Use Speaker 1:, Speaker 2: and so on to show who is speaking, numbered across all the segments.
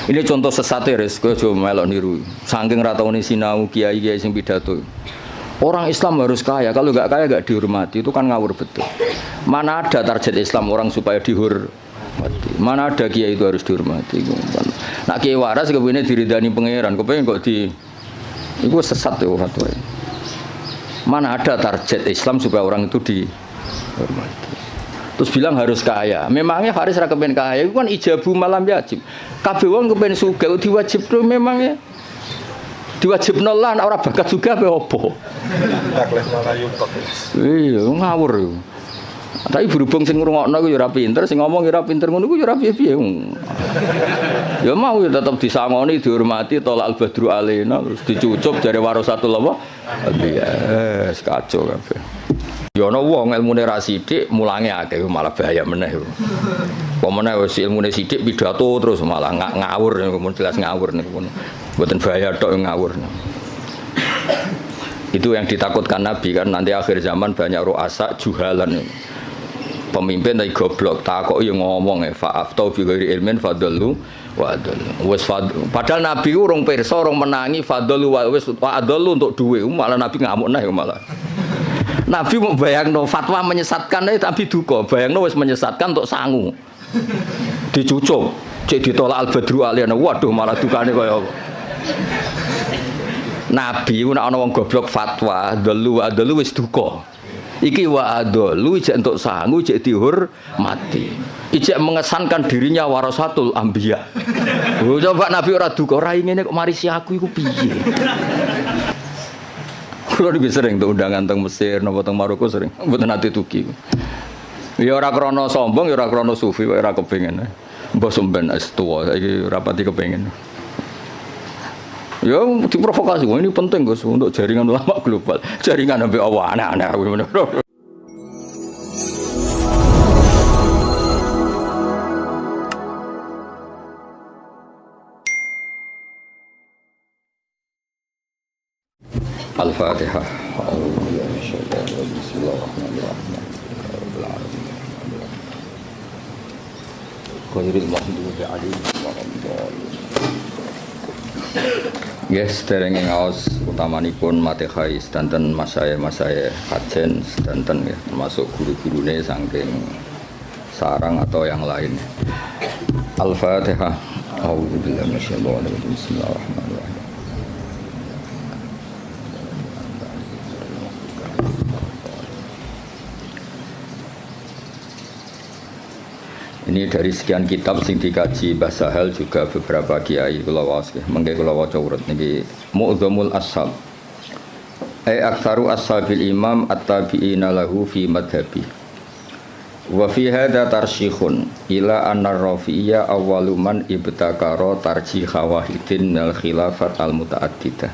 Speaker 1: Ini contoh sesat ya, kowe aja melok niru. Saking ra taune sinau kiai-kiai sing pidato. Orang Islam harus kaya, kalau nggak kaya nggak dihormati, itu kan ngawur betul. Mana ada target Islam orang supaya dihormati? Mana ada kiai itu harus dihormati? Nak kiai waras kepengine diridani pangeran, kepengin kok di itu sesat ya fatwa. Mana ada target Islam supaya orang itu dihormati? Terus bilang harus kaya. Memangnya Faris ra kepen kaya, itu kan ijabu malam yajib. Kabeh wong kepen sugih diwajibno memangnya. Diwajibno lah ora bakat juga apa opo. Iya, ngawur yo. Tapi berhubung sing ngrungokno ku yo ora pinter, sing ngomong yo ora pinter ngono ku yo ora piye-piye. Ya mau ya tetep disangoni, dihormati, tolak al-badru alaina, terus dicucup jare warasatul apa? Iya, kacau kabeh. Ya ana wong ilmune ra sithik, mulange akeh malah bahaya meneh. Pemene wis ilmune sithik pidato terus malah ngawur, jelas ngawur niku. Mboten bahaya tok ngawur. Itu yang ditakutkan Nabi kan nanti akhir zaman banyak ru'asa juhalan. Pemimpin tapi goblok, takoki ngomong fa'aftau bi ghairi ilmin fadallu wa adallu. Wis padahal Nabi urung pirsa, urung menangi fadallu wa wis adallu untuk duwe, malah Nabi ngamuk neh malah. Nabi mau bayangno fatwa menyesatkan tapi duka, bayangno wis menyesatkan untuk sangu. Dicucuk, cek ditolak al-badru alaina. Waduh malah dukane kaya apa. Nabi nek ana wong goblok fatwa, dalu wis duka. Iki wa adalu ijek entuk sangu, ijek dihormati. Ijek mengesankan dirinya warasatul anbiya. Oh, coba Nabi ora duka, ora ngene kok marisi aku iku piye. Kulo lebih sering tuh undangan teng Mesir, napa teng Maroko sering. Mboten nate tuki. Ya ora krana sombong, ya ora krana sufi, ora kepengin. Mbah sampean wis tuwa, saiki ora pati kepengin. Ya diprovokasi, ini penting Gus untuk jaringan ulama global. Jaringan sampai Allah aneh-aneh. Al-Fatihah. Bismillahirrahmanirrahim. Khairil maghdubi alaihim waladdallin. Yes, derenge ngaos utamanipun Matehai sedanten masaya kajen sedanten ya, termasuk guru-gurune saking sarang atau yang lain. Al-Fatihah. A'udzubillahi minasyaitonir rajim. Bismillahirrahmanirrahim. Ini dari sekian kitab sing dikaji Mbah Sahal juga beberapa kiai kula waos nggih. Mengke kula waca urut niki Mu'dhamul Ashab. Aktsaru ashabil imam at-tabi'ina lahu fi madhhabi. Wa fi hadza tarsyikhun ila anna Rafi'iyya awwalu man ibtakara tarjih wahidin minal khilafat al-muta'addidah.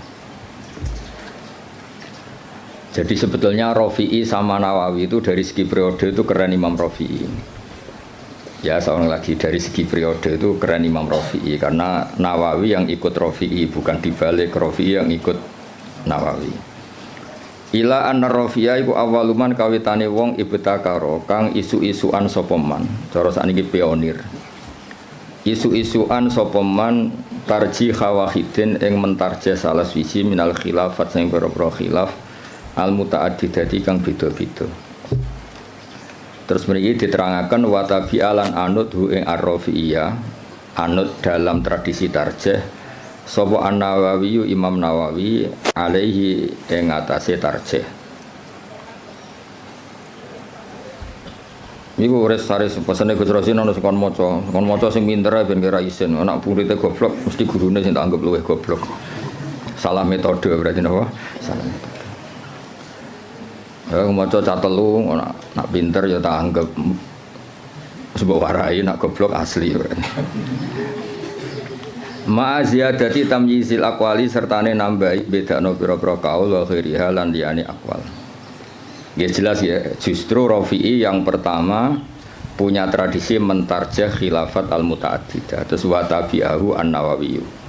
Speaker 1: Jadi sebetulnya Rafi'i sama Nawawi itu dari segi periode itu keren Imam Rafi'i. Ya seorang lagi dari segi periode itu keren Imam Rafi'i karena Nawawi yang ikut Rafi'i bukan dibalik Rafi'i yang ikut Nawawi. Ila anna Rafi'a iku awaluman kawitane wong ibtakara kang isu-isuan sapa man. Cara sakniki pionir. Isu-isuan sapa man tarjih wahidin ing mentarjih salah siji minal khilafat sing pira-pira khilaf al mutaaddidati kang beda-beda. Terus mriki diterangaken wa tabi'alan anut hu ing ar-Rafi'iyah anut dalam tradisi tarjih sapa An-Nawawi Imam Nawawi alaihi ing atase tarjih. Niku wis saris pesene Gus Rosin ana kon maca sing pinter ben kira isin, anak muridé goblok mesti gurune sing tak anggap luwih goblok. Salah metode berarti napa? Salah metode. Ya maca catelu nak pinter ya tak anggap sebab warai nak goblok asli. Ma ziyadati tamyizil aqwali sertane nambahi bedakno pira-pira kaul wa khairiha lan liyane aqwal. Ya jelas ya, justru Rafi'i yang pertama punya tradisi mentarjah khilafat al-muta'addidah terus wa tabi'ahu an-Nawawi.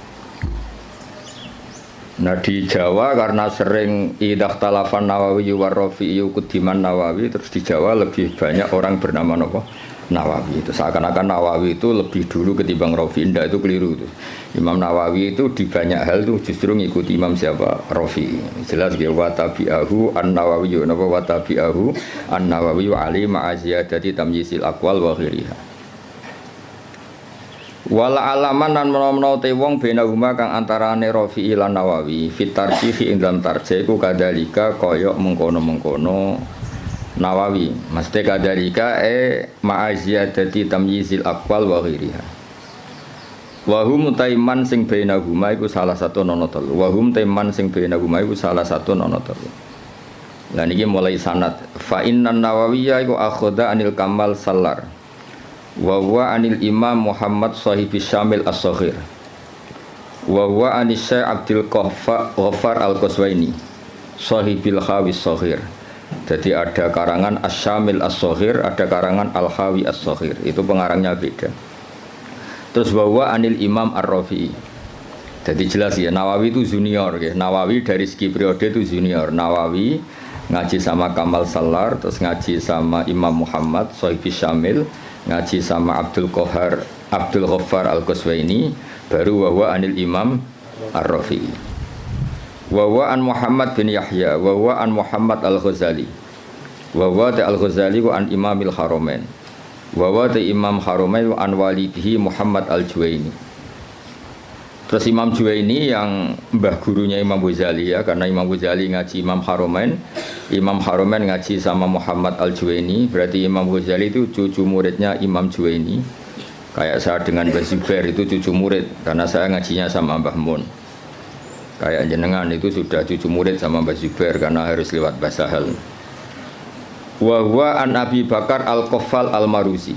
Speaker 1: Nah di Jawa karena sering idah talafan Nawawi war Rafi'i kudiman Nawawi terus di Jawa lebih banyak orang bernama apa? Nawawi. Itu seakan-akan Nawawi itu lebih dulu ketimbang Rafi. Indah, itu keliru itu. Imam Nawawi itu di banyak hal itu justru ngikuti Imam siapa? Rafi. Jelas dia wa tabi'ahu an-Nawawi wa tabi'ahu an-Nawawi wa ali ma'aziyadati tamyisil aqwal wa ghiriha. Wala alaman lan menawa te wong benahuma kang antarane Rafi lan Nawawi fit tarjih ing dalam tarjih ku kadalika kaya mengkono-mengkono Nawawi mesti kadalika ma'aziyadati tamyizil aqwal wa ghiriha. Wa hum taiman sing benahuma iku salah satu nono telu. Wa hum taiman sing benahuma iku salah satu nono telu. Lah niki mulai sanad fa innan Nawawiyya iku akhadha anil Kamal Sallar wa huwa anil Imam Muhammad Shahibis Syamil As-Saghir wa huwa anis Syekh Abdul Ghaffar Al-Qaswaini Shahibil Khawis Saghir. Jadi ada karangan As-Syamil As-Saghir, ada karangan Al-Khawi As-Saghir. Itu pengarangnya beda. Terus bahwa anil Imam Ar-Rafi'i. Jadi jelas ya, Nawawi itu junior ya. Nawawi dari segi periode itu junior. Nawawi ngaji sama Kamal Sallar, terus ngaji sama Imam Muhammad Shahibis Syamil, ngaji sama Abdul Ghaffar Al-Qaswaini, baru bahwa anil Imam Ar-Rafi'i. Wa an Muhammad bin Yahya wa an Muhammad Al-Ghazali wa Al-Ghazali wa an Imamil Haramain wa Imam Haramain wa an walidihi Muhammad Al-Juwaini. Terus Imam Juwaini yang mbah gurunya Imam Ghazali ya, karena Imam Ghazali ngaji Imam Haramain ngaji sama Muhammad Al-Juwaini, berarti Imam Ghazali itu cucu muridnya Imam Juwaini. Kayak saya dengan Mbah Zubair itu cucu murid, karena saya ngajinya sama Mbah Mun. Kayak jenengan itu sudah cucu murid sama Mbah Zubair karena harus lewat Mbah Sahal. Wa huwa an Abi Bakar Al-Qaffal Al-Maruzi.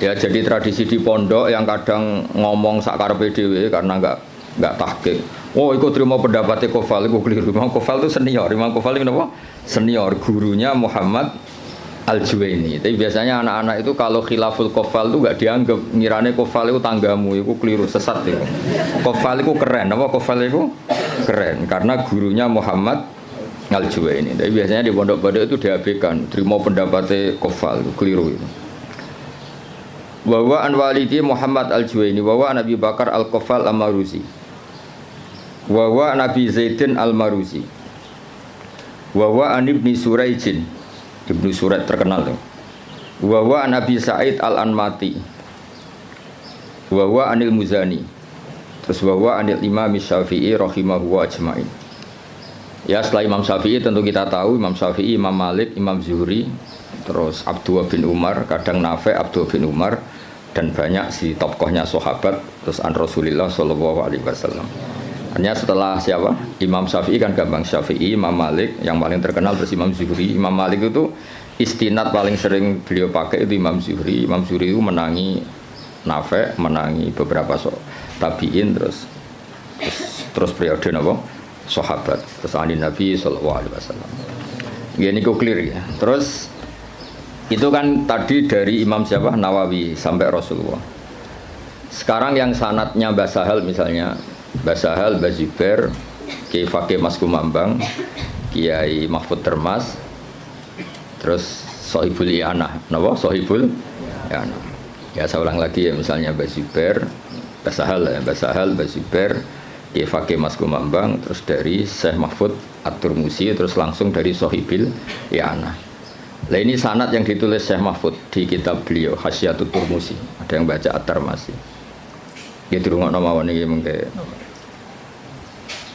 Speaker 1: Ya, jadi tradisi di pondok yang kadang ngomong sakarepe dhewe karena enggak tahqiq. Oh, ikut terima pendapatnya Qaffal, itu keliru. Imam Qaffal itu senior. Imam Qaffal itu apa? Senior, gurunya Muhammad Al-Juwaini. Tapi biasanya anak-anak itu kalau khilaful Qaffal itu enggak dianggap, ngirane Qaffal itu tanggamu, itu keliru, sesat itu. Qaffal itu keren, apa Qaffal itu keren karena gurunya Muhammad Al-Juwaini. Tapi biasanya di pondok-pondok itu diabaikan, terima pendapatnya Qaffal, itu keliru itu. Wa an walidi Muhammad Al-Juwaini wa an Abi Bakar Al-Qaffal Al-Maruzi. Wa Nabi Zaidin Al-Maruzi. Wa an Ibni Suraijin. Ibnu Surat terkenal tuh. Wa Nabi Sa'id Al-Anmati. Wa anil Muzani. Terus wa anil Imam Syafi'i rahimahu wa ajmain. Ya, setelah Imam Syafi'i tentu kita tahu Imam Syafi'i, Imam Malik, Imam Zuhri, terus Abdullah bin Umar, kadang Nafi' Abdullah bin Umar, dan banyak si tokohnya sahabat, terus an Rasulullah sallallahu alaihi wasallam. Hanya setelah siapa? Imam Syafi'i kan gampang, Syafi'i, Imam Malik yang paling terkenal, terus Imam Zuhri. Imam Malik itu istinad paling sering beliau pakai itu Imam Zuhri. Imam Zuhri itu menangi Nafi', menangi beberapa tabi'in, terus periode napa? Sahabat, terus ahli Nabi sallallahu alaihi wasallam. Ini kok clear ya. Terus itu kan tadi dari Imam siapa? Nawawi sampai Rasulullah. Sekarang yang sanadnya Mbah Sahal misalnya, Mbah Sahal, Mbah Zubair, Kiai Fakih Mas Kumambang, Kiai Mahfud Termas, terus Sohibul I'anah, napa? Sohibul I'anah. Ya saya ulang lagi ya, misalnya Mbah Zubair, Mbah Sahal ya, Mbah Sahal, Mbah Zubair, Kiai Fakih Mas Kumambang, terus dari Syekh Mahfud At-Turmusi, terus langsung dari Sohibul I'anah. Nah ini sanad yang ditulis Syekh Mahfud di kitab beliau Hasyiatut Turmusi. Ada yang baca At-Tarmasi. Ya dirungokno mawon iki mengke.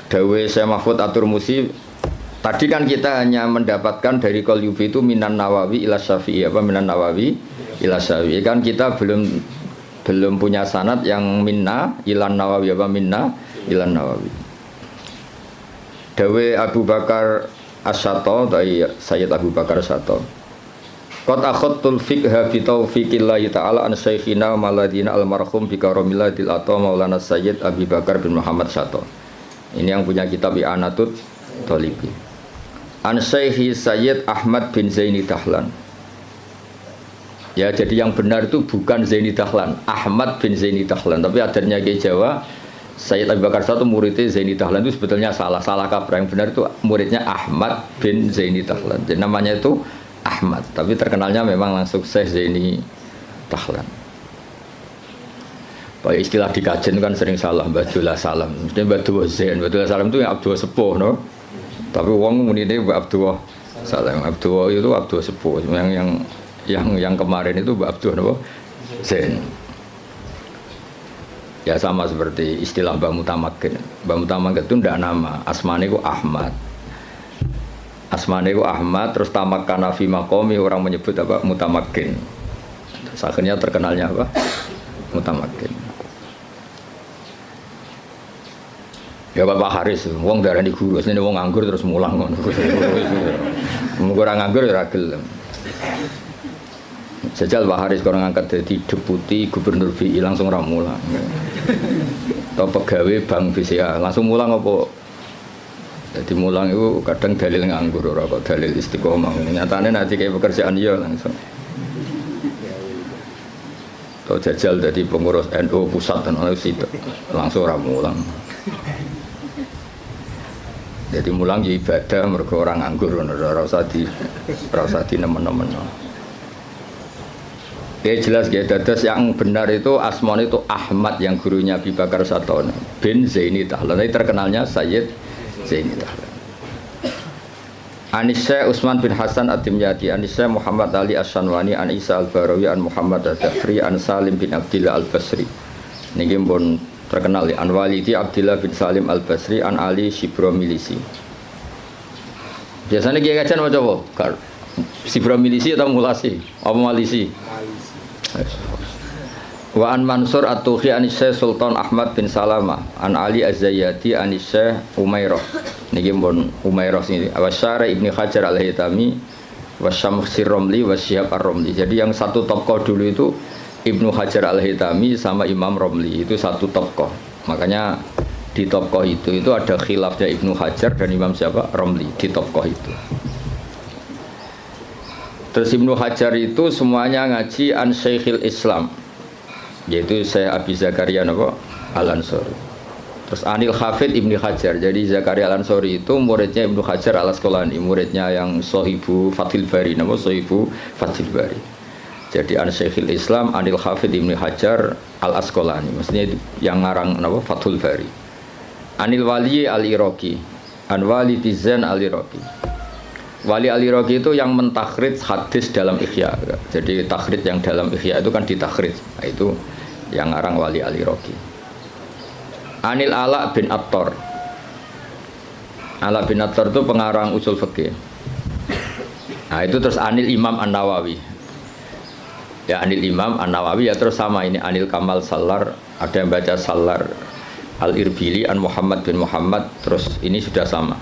Speaker 1: Dawe Syekh Mahfud At-Turmusi, tadi kan kita hanya mendapatkan dari Qalyubi itu minan Nawawi ila Syafi'i, apa minan Nawawi ila Syafi'i, kan kita belum punya sanad yang minna ilan Nawawi, apa minna ilan Nawawi. Dawe Abu Bakar As-Sato dari Sayyid Abu Bakar As-Sato, qad akhadtul fiqha bi taufiqillahi ta'ala an syekhina maladina almarhum bi karamillatil ata Maulana Sayyid Abi Bakar bin Muhammad Sato. Ini yang punya kitab I'anatut Thalibi. An Syekhi Sayyid Ahmad bin Zaini Dahlan. Ya, jadi yang benar itu bukan Zaini Dahlan, Ahmad bin Zaini Dahlan. Tapi adarnya ke Jawa, Sayyid Abu Bakar Sato muridnya Zaini Dahlan itu sebetulnya salah kaprah. Yang benar itu muridnya Ahmad bin Zaini Dahlan. Jadi namanya itu Ahmad, tapi terkenalnya memang langsung Syekh Zaini Dahlan. Pak istilah di kajian kan sering salah, Abdullah Salam. Mesti Abdullah Zain, Abdullah Salam itu yang Abdullah Sepuh, no? Tapi wong muni ini Abdullah Salam. Abdullah itu Abdullah Sepuh. Yang kemarin itu Abdullah no? Zain. Ya sama seperti istilah Mbah Mutamakin. Mbah Mutamakin itu ndak nama, asmane itu Ahmad. Asmane itu Ahmad, terus tamakkana fi maqami, orang menyebut apa? Mutamakin. Terus akhirnya terkenalnya apa? Mutamakin. Ya Bapak Haris, wong darani guru, asline wong nganggur terus mulang ngono. Mung ora nganggur ya ora gelem. Jajal Pak Haris kalau ngangkat jadi deputi gubernur BI langsung ora mulang. Atau pegawai bank BCA langsung mulang apa? Jadi mulang itu kadang dalil nganggur ora kok dalil istiqomah. Nyatane nanti kayak pekerjaan ya langsung. Atau jajal jadi pengurus NU pusat dan langsung ora mulang. Jadi mulang ya ibadah mergo orang nganggur ora usah di nemen-nemen. Ya jelas ya, dados yang benar itu asmane itu Ahmad yang gurunya Abi Bakar Satona bin Zaini Dahlan. Tapi terkenalnya Sayyid Zaini Dahlan. Anisya Utsman bin Hasan At-Timyati, Anisya Muhammad Ali As-Sanwani, An Isa Al-Barawi, An Muhammad Ad-Dafri, An Salim bin Abdillah Al-Basri. Niki pun terkenal ya, An Walidi Abdillah bin Salim Al-Basri, An Ali Shibromilisi. Biasanya kiai kajian macam apa? Shibromilisi atau mulasi? Apa malisi? Wa an Mansur At-Tuhi an Syekh Sultan Ahmad bin Salamah, An Ali Az-Zayyati an Syekh Umairah. Niki pun Umairah sini. Wa Syara Ibnu Hajar Al-Haytami wa Syamsir Romli wa Syihab Ar-Romli. Jadi yang satu tokoh dulu itu Ibnu Hajar Al-Haytami sama Imam Romli, itu satu tokoh. Makanya di tokoh itu ada khilafnya Ibnu Hajar dan Imam siapa? Romli di tokoh itu. Terus Ibnu Hajar itu semuanya ngaji an Syekhil Islam, yaitu Syekh Abi Zakaria Al-Ansori. Terus Anil Hafid Ibnu Hajar. Jadi Zakaria Al-Ansori itu muridnya Ibnu Hajar Al-Asqalani, muridnya yang Sohibu Fathil Bari, Sohibu Fathil Bari. Jadi an Syekhil Islam Anil Hafid Ibnu Hajar Al-Asqalani, maksudnya yang ngarang Fathul Bari. Anil Wali Al-Iraqi, An Wali Tizan Al-Iraqi. Wali Al-Iraqi itu yang mentakhrij hadis dalam Ihya. Jadi takhrij yang dalam Ihya itu kan ditakhrij. Nah, itu yang ngarang Wali Al-Iraqi. Anil Ala bin Attar. Ala bin Attar itu pengarang usul fikih. Nah, itu terus Anil Imam An-Nawawi. Ya Anil Imam An-Nawawi ya terus sama ini Anil Kamal Salar, ada yang baca Salar Al-Irbili An Muhammad bin Muhammad, terus ini sudah sama.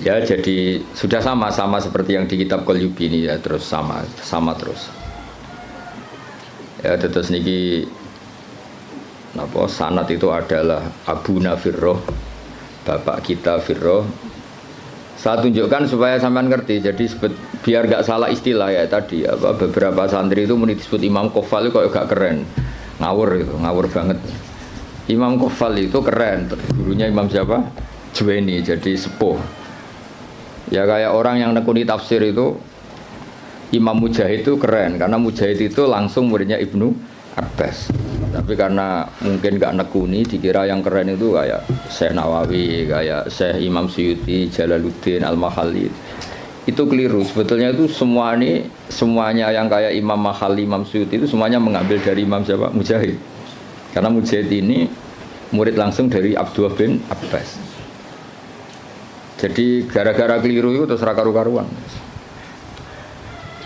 Speaker 1: Ya jadi sudah sama seperti yang di kitab Qalyubi ini ya, terus sama terus. Ya terus niki napa sanad itu adalah Abu Nafirroh, bapak kita Firroh. Saya tunjukkan supaya sampean ngerti. Jadi biar gak salah istilah ya tadi apa beberapa santri itu disebut Imam Qofal itu kok gak keren. Ngawur banget. Imam Qofal itu keren, gurunya Imam siapa? Juwaini, jadi sepuh. Ya kayak orang yang nekuni tafsir itu Imam Mujahid itu keren karena Mujahid itu langsung muridnya Ibnu Abbas. Tapi karena mungkin gak nekuni dikira yang keren itu kayak Syekh Nawawi, kayak Syekh Imam Suyuti, Jalaluddin Al-Mahalli. Itu keliru. Sebetulnya itu semuanya yang kayak Imam Mahalli, Imam Suyuti itu semuanya mengambil dari Imam siapa? Mujahid. Karena Mujahid ini murid langsung dari Abdullah bin Abbas. Jadi gara-gara keliru itu terus karu-karuan.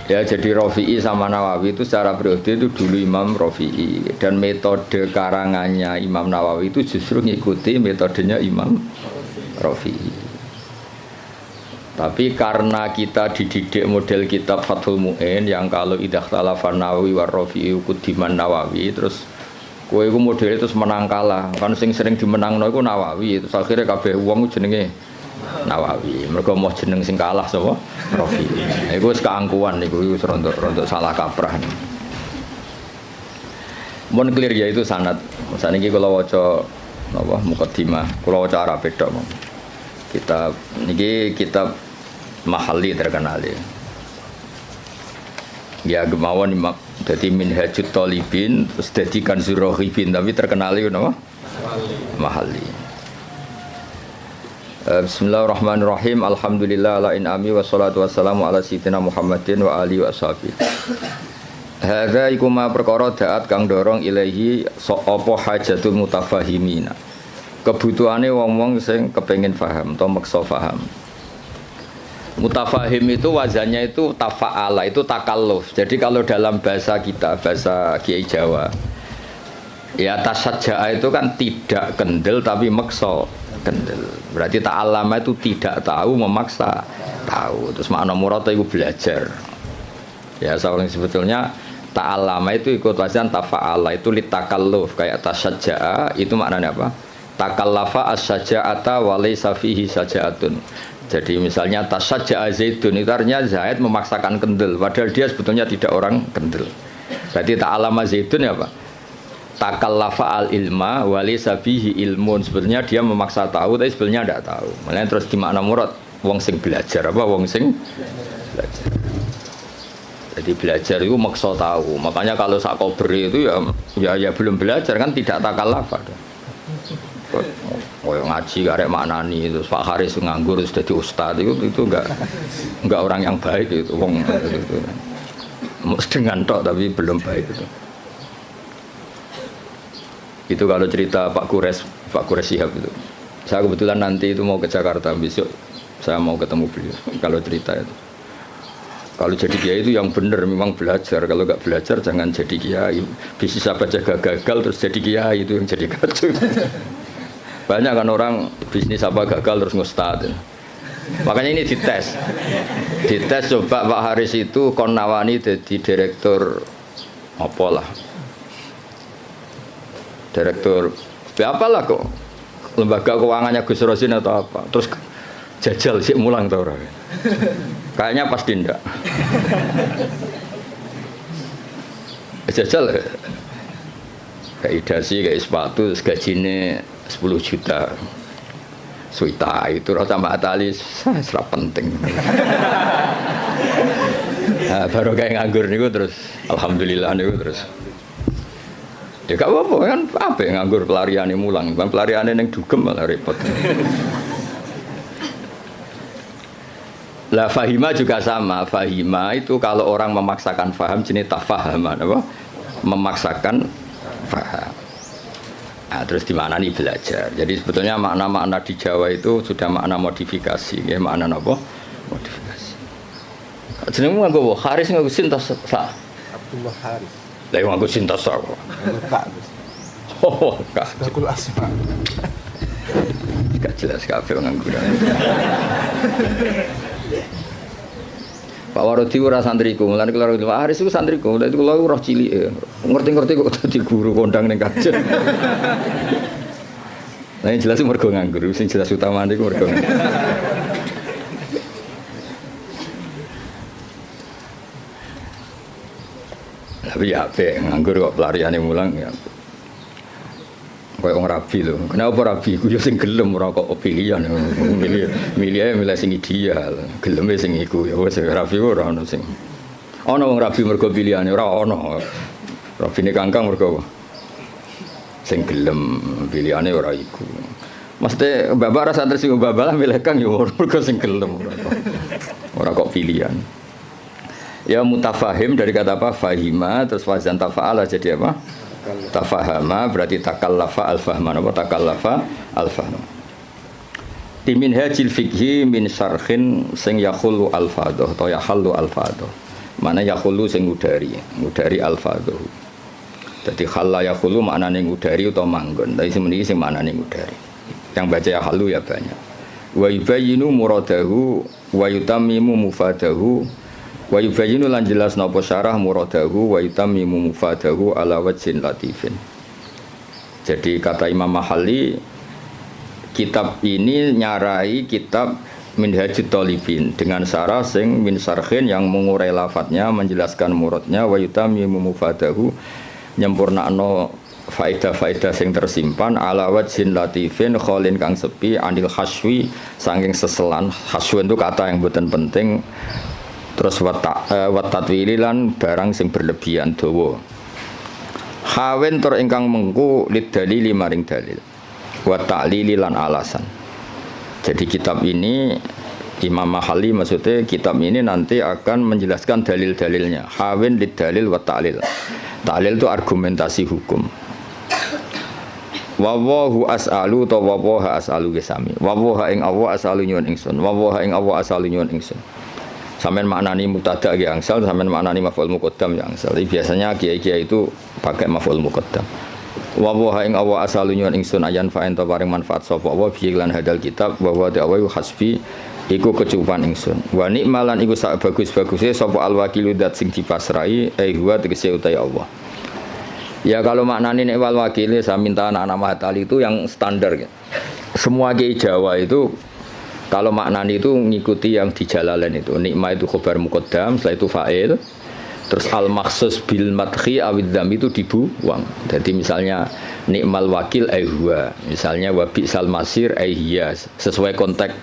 Speaker 1: Ya jadi Rafi'i sama Nawawi itu secara periode itu dulu Imam Rafi'i, dan metode karangannya Imam Nawawi itu justru ngikuti metodenya Imam Rafi'i. Tapi karena kita dididik model kitab Fathul Mu'in yang kalau idza khalafan Nawawi war Rafi'i kudiman Nawawi, terus kowe iku model terus menang kalah. Kan sing sering dimenangno iku Nawawi, terus akhirnya kabeh wong jenenge Nawawi. Mereka mau jeneng sing kalah sapa? Rafi. Iku wis keangkuhan niku wis rontok salah kaprah. Mun clear ya itu sanad. Saniki kula waca napa mukadimah, kula waca Arab tok. Kitab niki kitab mahalli terkenal ya. Ya gemawon dadi minhajut talibin terus dadi kanzur rohibin tapi terkenal itu napa? Mahalli. Bismillahirrahmanirrahim. Alhamdulillah ala in'ami wassalatu wassalamu ala sayyidina Muhammadin wa alihi wa sahbihi. Hadza iku ma perkara daat kang dorong ilahi apa hajatul mutafahimina. Kebutuhane wong-wong sing kepengin paham atau maksa paham. Mutafahim itu wazannya itu tafa'ala, itu takalluf. Jadi kalau dalam bahasa kita, bahasa Kiai Jawa, ya tasajja'a itu kan tidak kendel tapi maksa kendel. Berarti ta'allama itu tidak tahu memaksa tahu. Terus makna murad itu belajar. Ya soalnya sebetulnya ta'allama itu ikut wazan tafa'ala, itu litakalluf. Kayak tasajja'a itu maknanya apa? Takallafa as-saja'ata wa laysa fihi saja'atun. Jadi misalnya tasajja'a Zaidun itu artinya Zaid memaksakan kendel padahal dia sebetulnya tidak orang kendel. Berarti ta'allama Zaidun ya Pak? Takallafa al-ilma wa laysa fihi ilmun. Sebetulnya dia memaksa tahu tapi sebetulnya tidak tahu. Makanya terus di makna murad wong sing belajar apa wong sing belajar. Jadi belajar itu maksa tahu. Makanya kalau sak kober itu ya belum belajar kan tidak takallafa. Oh ngaji karek maknani itu Pak Haris nganggur sudah jadi ustad itu enggak orang yang baik itu wong itu. Dengan tok tapi belum baik itu. Itu kalau cerita Pak Kures Shihab itu. Saya kebetulan nanti itu mau ke Jakarta besok saya mau ketemu beliau. Kalau cerita itu. Kalau jadi kiai itu yang benar memang belajar. Kalau enggak belajar jangan jadi kiai. Bisnis apa jaga gagal terus jadi kiai itu yang jadi kacau. Banyak kan orang bisnis apa gagal terus ngustad. Makanya ini dites coba Pak Haris itu kon nawani jadi direktur apalah direktur apalah kok lembaga keuangannya Gus Rosin atau apa terus jajal sih mulang tau orang kayaknya pasti ndak jajal kayak idasi kayak sepatu gajinya 10 juta suita itu rasa Mbak Atali serap penting. Nah, baru kayak nganggur niku terus alhamdulillah niku terus ya gak apa-apa kan apa yang nganggur pelariane mulang bang pelariane yang dugem malah repot. Lah fahima juga sama. Fahima itu kalau orang memaksakan faham jenis tafahaman apa memaksakan faham. Nah, terus di mana nih belajar. Jadi sebetulnya makna-makna di Jawa itu sudah makna modifikasi, ya makna apa? Modifikasi. Jenengmu nganggo Haris nganggo sintas sa.
Speaker 2: Abdullah Haris.
Speaker 1: Lah yang nganggo sintas sa kok.
Speaker 2: Kak.
Speaker 1: Oh, Kak.
Speaker 2: Sakul asma.
Speaker 1: Gak jelas kabeh nganggo. Pak Warodi ora santriku, mulane kula Pak Haris iku santriku, lha itu kula roh cilik. Ngerti-ngerti kok dadi guru kondang ning kajen. Nah, yang jelas mergo nganggur, sing jelas utamane iku mergo. Tapi ya apik nganggur kok pelariane mulang ya. Kayak orang rabi loh. Kenapa rabi? Aku ya sing gelem ora kok pilihan. Milih sing ideal. Geleme sing iku ya wis rabi ora ono sing. Ana wong rabi mergo pilihane ora ono. Rabine kangkang mergo sing gelem pilihane ora iku. Mesti bapak rasa tersinggung bapak lah milih kang ya mergo sing gelem ora kok pilihan. Ya mutafahim dari kata apa? Fahima terus wazan tafa'ala jadi apa? Tafahama berarti takallafa al-fahman apa takallafa al-fahman. Di minhajil fikhi min syarhin sing yakhulu al-fadhah atau yahallu al-fadhah. Mana yakhulu sing ngudari al-fadhah. Jadi khalla yakhulu maknane ngudari utawa manggon. Tapi semeniki sing maknane ngudari. Yang baca yahallu ya banyak. Wa yubayyinu muradahu wa yutammimu mufadahu. Wa yubayyinu lan jelas napa syarah muradahu wa yutammimu mufadahu ala wajhin latifin. Jadi kata Imam Mahalli kitab ini nyarai kitab Minhajut Talibin dengan syarah sing min syarhin yang mengurai lafadznya menjelaskan muradnya wa yutammimu mufadahu nyempurnakno faedah-faedah sing tersimpan ala wajhin latifin kholin kang sepi anil haswi saking seselan. Haswen itu kata yang bukan penting. Terus watatwili lan barang sing berlebihan dawa. Hawen tur ingkang mengku lid dalili maring dalil. Wa ta'lili lan alasan. Jadi kitab ini Imam Mahali maksudnya kitab ini nanti akan menjelaskan dalil-dalilnya. Hawin lid dalil wa ta'lil. Ta'lil itu argumentasi hukum. Wawahu as'alu ta wawaha as'alu gesami. Wawaha ing Allah as'alu nyuwun ingsun. Wawaha ing Allah as'alu nyuwun ingsun. Sampeyan maknani mubtada ge angsal, sampeyan maknani maf'ul muqaddam ya angsal. Biasanya kiai-kiai itu pakai maf'ul muqaddam. Wawaha ing Allah as'alu nyuwun ingsun ayan fa enta paring manfaat sapa wa bi lan hadal kitab wa wa ta'awu hasbi iku kecukupan ingsun. Wa nikmalan iku sak bagus-baguse sapa al-wakilu dat sing dipasrai huwa tegese utai Allah. Ya kalau maknane nek wal wakile saya minta anak-anak Mahatali itu yang standar ya. Semua kiai Jawa itu kalau maknane itu ngikuti yang di Jalalain itu. Nikmah itu khobar muqaddam, setelah itu fa'il. Terus al-makhsus bil madhi awid dzam itu dibuang. Jadi misalnya nikmal wakil huwa. Misalnya wa bi'sal masir hiya sesuai konteks.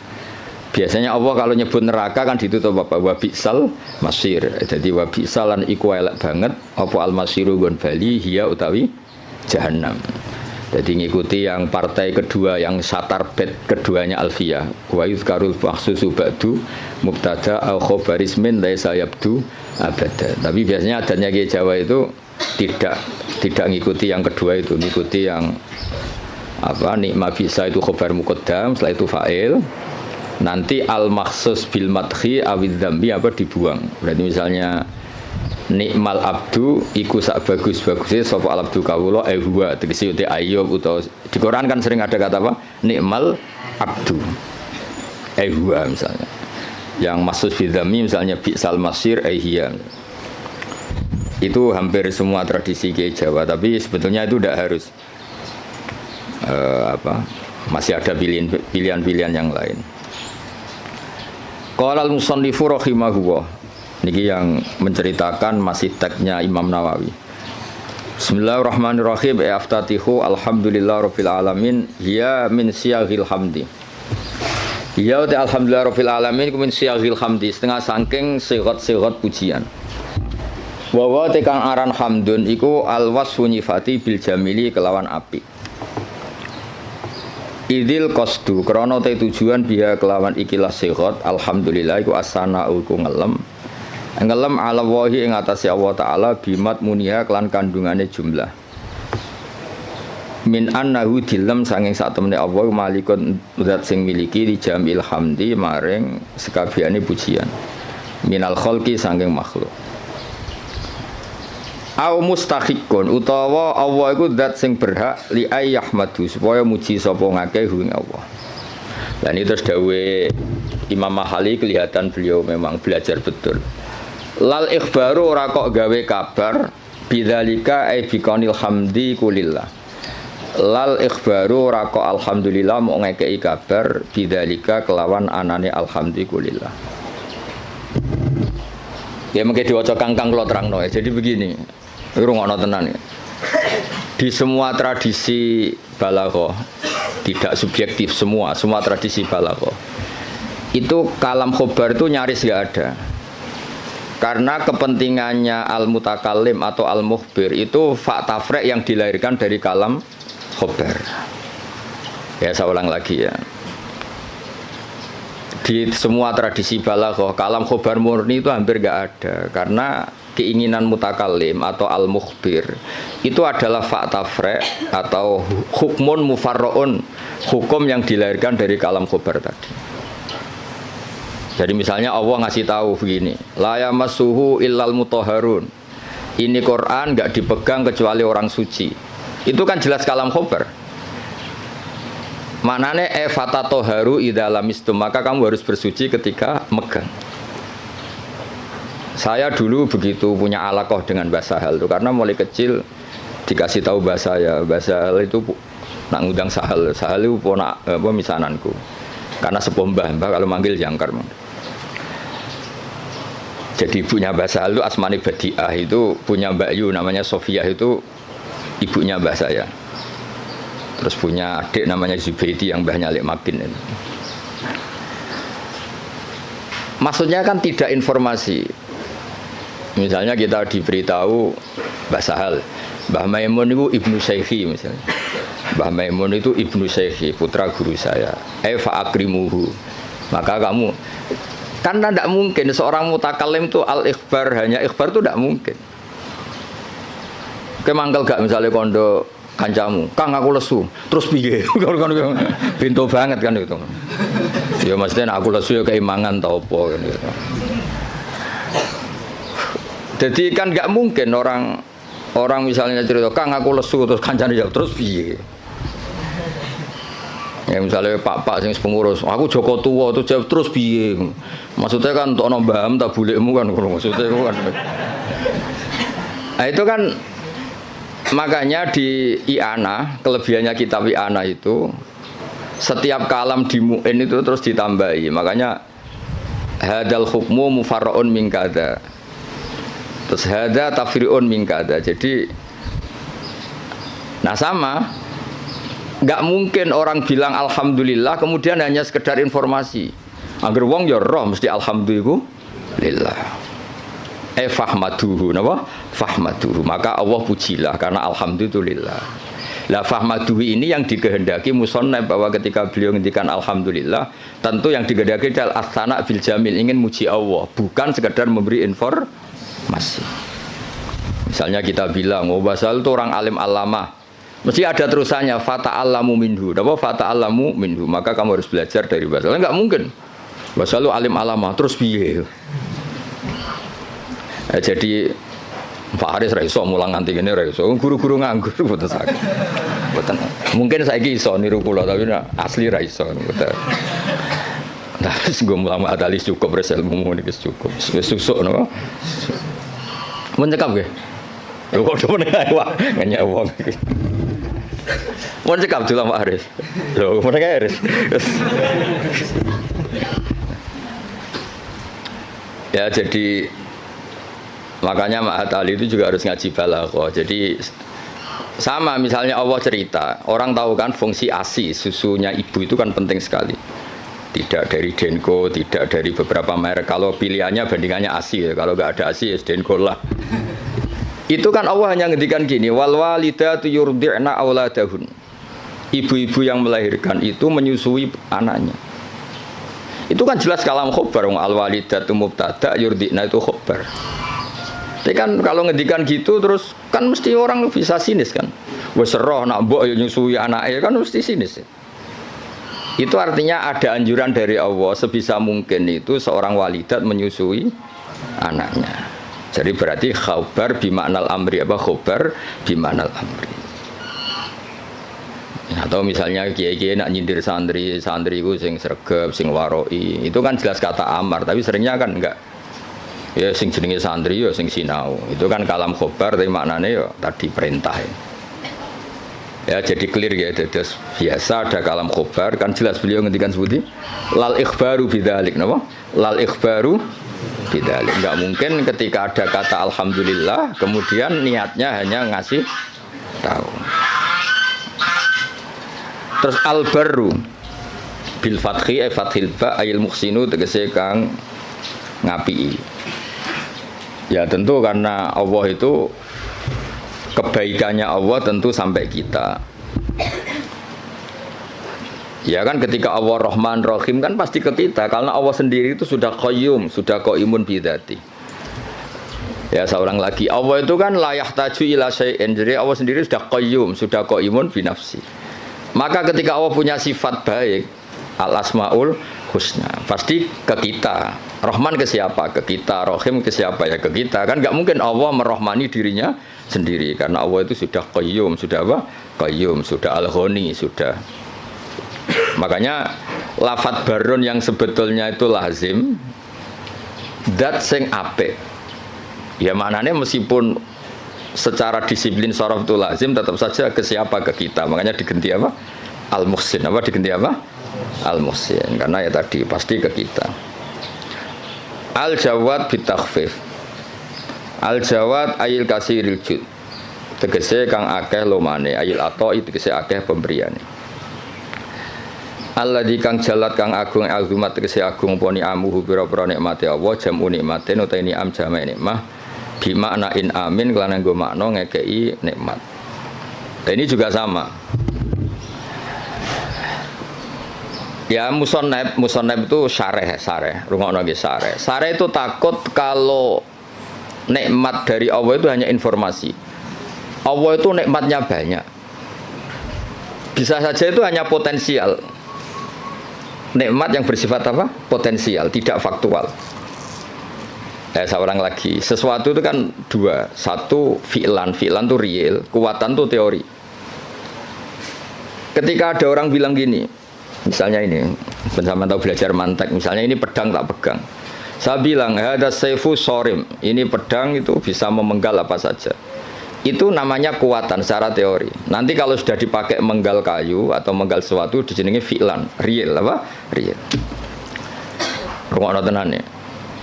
Speaker 1: Biasanya Allah kalau nyebut neraka kan ditutup apa? Wa bi'sal masir. Jadi wa bi'salan iku elek banget apa al-masiru gon bali hiya utawi jahannam. Jadi ngikuti yang partai kedua yang satar bed keduanya Alfiyah. Wa yuzkarul makhsusu ba'du mubtada au khabaris min laisa yabdu abada. Tapi biasanya adanya Kiai Jawa itu tidak ngikuti yang kedua itu, ngikuti yang apa? Nikma bisa itu khabar muqaddam, setelah itu fa'il. Nanti al-makhsus bil madhi awid dzambi apa dibuang. Berarti misalnya nikmal abdu iku sak bagus-bagusnya sapa al abdu kawula huwa tegese uti Ayub utawa di Quran kan sering ada kata apa? Nikmal abdu huwa misalnya. Yang maksud bil dzambi misalnya bi'sal masir hiya. Itu hampir semua tradisi Kiai Jawa, tapi sebetulnya itu tidak harus. Masih ada pilihan-pilihan yang lain. Qala al-musannifu rahimahullah. Niki yang menceritakan masih teksnya Imam Nawawi. Bismillahirrahmanirrahim. Aftatihu alhamdulillah rabbil alamin. Ya min siyaghil hamdi. Ya ta alhamdulillah rabbil alamin min siyaghil hamdi. Setengah saking sigat-sigat pujian. Wa wa tekang aran hamdun iku alwasfu nyifati bil jamili kelawan apik. Idil qasdu krana te tujuan biha kelawan ikilah sigat alhamdulillah iku asana iku ngelem ala wahi ing atase Allah taala bimat muniha kelan kandungane jumlah min annahu dilem sanging sak temene Allah malikun zat sing miliki di jamil hamdi maring sekabehane pujian minal khalqi sanging makhluk au mustahiqun utawa Allah iku zat sing berhak li ayyahmadu supaya muji sapa ngakeh ing Allah. Dan itu terus dawuhe Imam Mahali kelihatan beliau memang belajar betul. Lal ikhbaru ora kok gawe kabar bidzalika ai biqanil hamdi kulillah. Lal ikhbaru ora kok alhamdulillah mau ngekeki kabar bidzalika kelawan anane alhamdi kulillah. Ya mengke diwaca kangkang kula terangno ya. Jadi begini. Rungokno tenan ya. Di semua tradisi balaghah tidak subjektif semua tradisi balaghah itu kalam khobar itu nyaris enggak ada. Karena kepentingannya al-mutakallim atau al-mukhbir itu fakta frek yang dilahirkan dari kalam khobar. Ya saya ulang lagi ya. Di semua tradisi balaghah kalam khobar murni itu hampir enggak ada karena keinginan mutakallim atau al-mukhbir itu adalah fakta frek atau hukmun mufarra'un, hukum yang dilahirkan dari kalam khobar tadi. Jadi misalnya Allah ngasih tahu begini, la yamassuhu illal mutahharun. Ini Quran enggak dipegang kecuali orang suci. Itu kan jelas kalam khobar. Maknane fatatoharu idza lamistum, maka kamu harus bersuci ketika megang. Saya dulu begitu punya alaqah dengan Mbah Sahal itu karena mulai kecil dikasih tahu Mbah Sahal itu nak ngundang Sahal itu ponak misananku. Karena sepuh Mbah kalau manggil jangkar. Jadi ibunya Mbah Sahal itu Asmani Badiah itu punya Mbak Yu namanya Sofia itu ibunya mbah saya. Terus punya adik namanya Zubaidi yang mbahnya Alik Makin. Maksudnya kan tidak informasi. Misalnya kita diberitahu Mbah Sahal, Mbah Maimun itu ibnu Syekhi misalnya. Mbah Maimun itu ibnu Syekhi, putra guru saya. Fa akrimuhu. Maka kamu kan tidak mungkin seorang mutakalim itu al-ikhbar, hanya ikhbar itu tidak mungkin. Kemangkel gak misalnya kondo kancamu, Kang aku lesu, terus piye? Pintu banget kan itu. Ya maksudnya aku lesu ya keimangan tau apa kan gitu. Jadi kan nggak mungkin orang misalnya cerita, Kang aku lesu terus kancane jawab terus piye? Ya misalnya pak sing pengurus, aku Joko Tua itu jawab terus piye? Maksudnya kan untuk nombaham tak bulikmu kan maksudnya kan. Nah itu kan makanya di I'anah, kelebihannya kitab I'anah itu setiap kalam di mu'in itu terus ditambahi. Makanya hadal hukmu mufarra'un min kada. Terus hada tafri'un min kada. Jadi nah sama, nggak mungkin orang bilang alhamdulillah kemudian hanya sekedar informasi. Agar wong ya roh mesti alhamdulillah. Fahmaduhu, napa? Fahmaduhu. Maka Allah pujilah karena alhamdulillah. Lah fahmaduhu ini yang dikehendaki musannaf bahwa ketika beliau ngendikan alhamdulillah, tentu yang dikehendaki adalah as-sana bil jamil, ingin muji Allah, bukan sekedar memberi informasi. Misalnya kita bilang, oh Basal itu orang alim alamah, mesti ada terusannya fata'allamu minhu. Napa fata'allamu minhu? Maka kamu harus belajar dari Basal. Enggak mungkin. Basal itu alim alamah terus piye? Jadi Pak Haris raiso mulang nganti ngene raiso. Guru-guru nganggur mboten saged. Mboten. Mungkin saiki iso niru kula tapi asli raiso mboten. Nah, wis nggo mulang adalis cukup res ilmu niki cukup. Wis susuk napa. Mun cekap nggih. Lho kok meneng ae wae ngenyek wong iki. Mun cekap dulu Pak Haris. Lho meneng ae Haris. Ya jadi makanya Ma'at Ali itu juga harus ngaji balaghah. Jadi sama misalnya Allah cerita, orang tahu kan fungsi ASI, susunya ibu itu kan penting sekali. Tidak dari Denko, tidak dari beberapa merek. Kalau pilihannya bandingannya ASI ya. Kalau nggak ada ASI ya Denko lah. Itu kan Allah hanya ngendikan gini, wal walidatu yurdi'na auladahun. Ibu-ibu yang melahirkan itu menyusui anaknya. Itu kan jelas kalam khobar, al walidatu mubtada yurdi'na itu khobar. Tapi kan kalau ngedikan gitu terus kan mesti orang bisa sinis kan. Wes roh nak mbok yo nyusui anake kan mesti sinis. Itu artinya ada anjuran dari Allah sebisa mungkin itu seorang walidat menyusui anaknya. Jadi berarti khabar bimaknal amri apa khabar bimaknal amri. Atau misalnya kiai-kiai nak nyindir santri itu sing sregep, sing waroi, itu kan jelas kata amar, tapi seringnya kan enggak. Ya sing jenenge santri ya sing sinau. Itu kan kalam khobar tapi maknanya ya tadi perintah. Ya jadi clear ya, terus biasa ada kalam khobar kan jelas beliau ngendikan seperti lal ikhbaru bidzalik napa? Lal ikhbaru bidzalik. Enggak mungkin ketika ada kata alhamdulillah kemudian niatnya hanya ngasih tahu. Terus al-barru bil fathi fathil ba ayil muhsinu tegese kang ngapi. Ya tentu karena Allah itu kebaikannya Allah tentu sampai kita. Ya kan ketika Allah Rahman Rahim kan pasti ke kita karena Allah sendiri itu sudah qayyum, sudah qaimun bidzati. Ya seorang lagi Allah itu kan la yahtaju ila syai'in. Jadi Allah sendiri sudah qayyum, sudah qaimun bi nafsi. Maka ketika Allah punya sifat baik, al-asmaul husna, pasti ke kita. Rahman ke siapa? Ke kita. Rahim ke siapa? Ya ke kita. Kan nggak mungkin Allah merahmani dirinya sendiri karena Allah itu sudah qayyum, sudah apa? Qayyum, sudah al-ghani, sudah. Makanya lafadz barun yang sebetulnya itu lazim dat sing apik. Ya maknanya meskipun secara disiplin sharaf itu lazim tetap saja ke siapa? Ke kita. Makanya diganti apa? Al-muhsin. Apa diganti apa? Al-muhsin. Karena ya tadi pasti ke kita. Al-jawad bitakhfif. Al-jawad ayil kasiril jud. tegese kang akeh lomane ayil ato tegese akeh pemberiane. Alladzi kang jalat kang agung azumat tegese agung poni amuhu pira-pira nikmate Allah jamu nikmate utawa ni'am jama' nikmah bi makna in amin kelana nggo makna ngekeki nikmat. Ini juga sama. Ya musonab itu syareh, rungokno nggih syareh. Syareh itu takut kalau nikmat dari Allah itu hanya informasi. Allah itu nikmatnya banyak. Bisa saja itu hanya potensial. Nikmat yang bersifat apa? Potensial, tidak faktual. Saya ulang lagi. Sesuatu itu kan dua. Satu fi'lan itu real, kekuatan itu teori. Ketika ada orang bilang gini, misalnya ini, bersama tahu belajar mantek, misalnya ini pedang tak pegang. Saya bilang, ada saifu sorim, ini pedang itu bisa memenggal apa saja. Itu namanya kekuatan secara teori. Nanti kalau sudah dipakai menggal kayu atau menggal sesuatu, dijenengi fi'lan, real apa? Real. Rungokno tenan ya.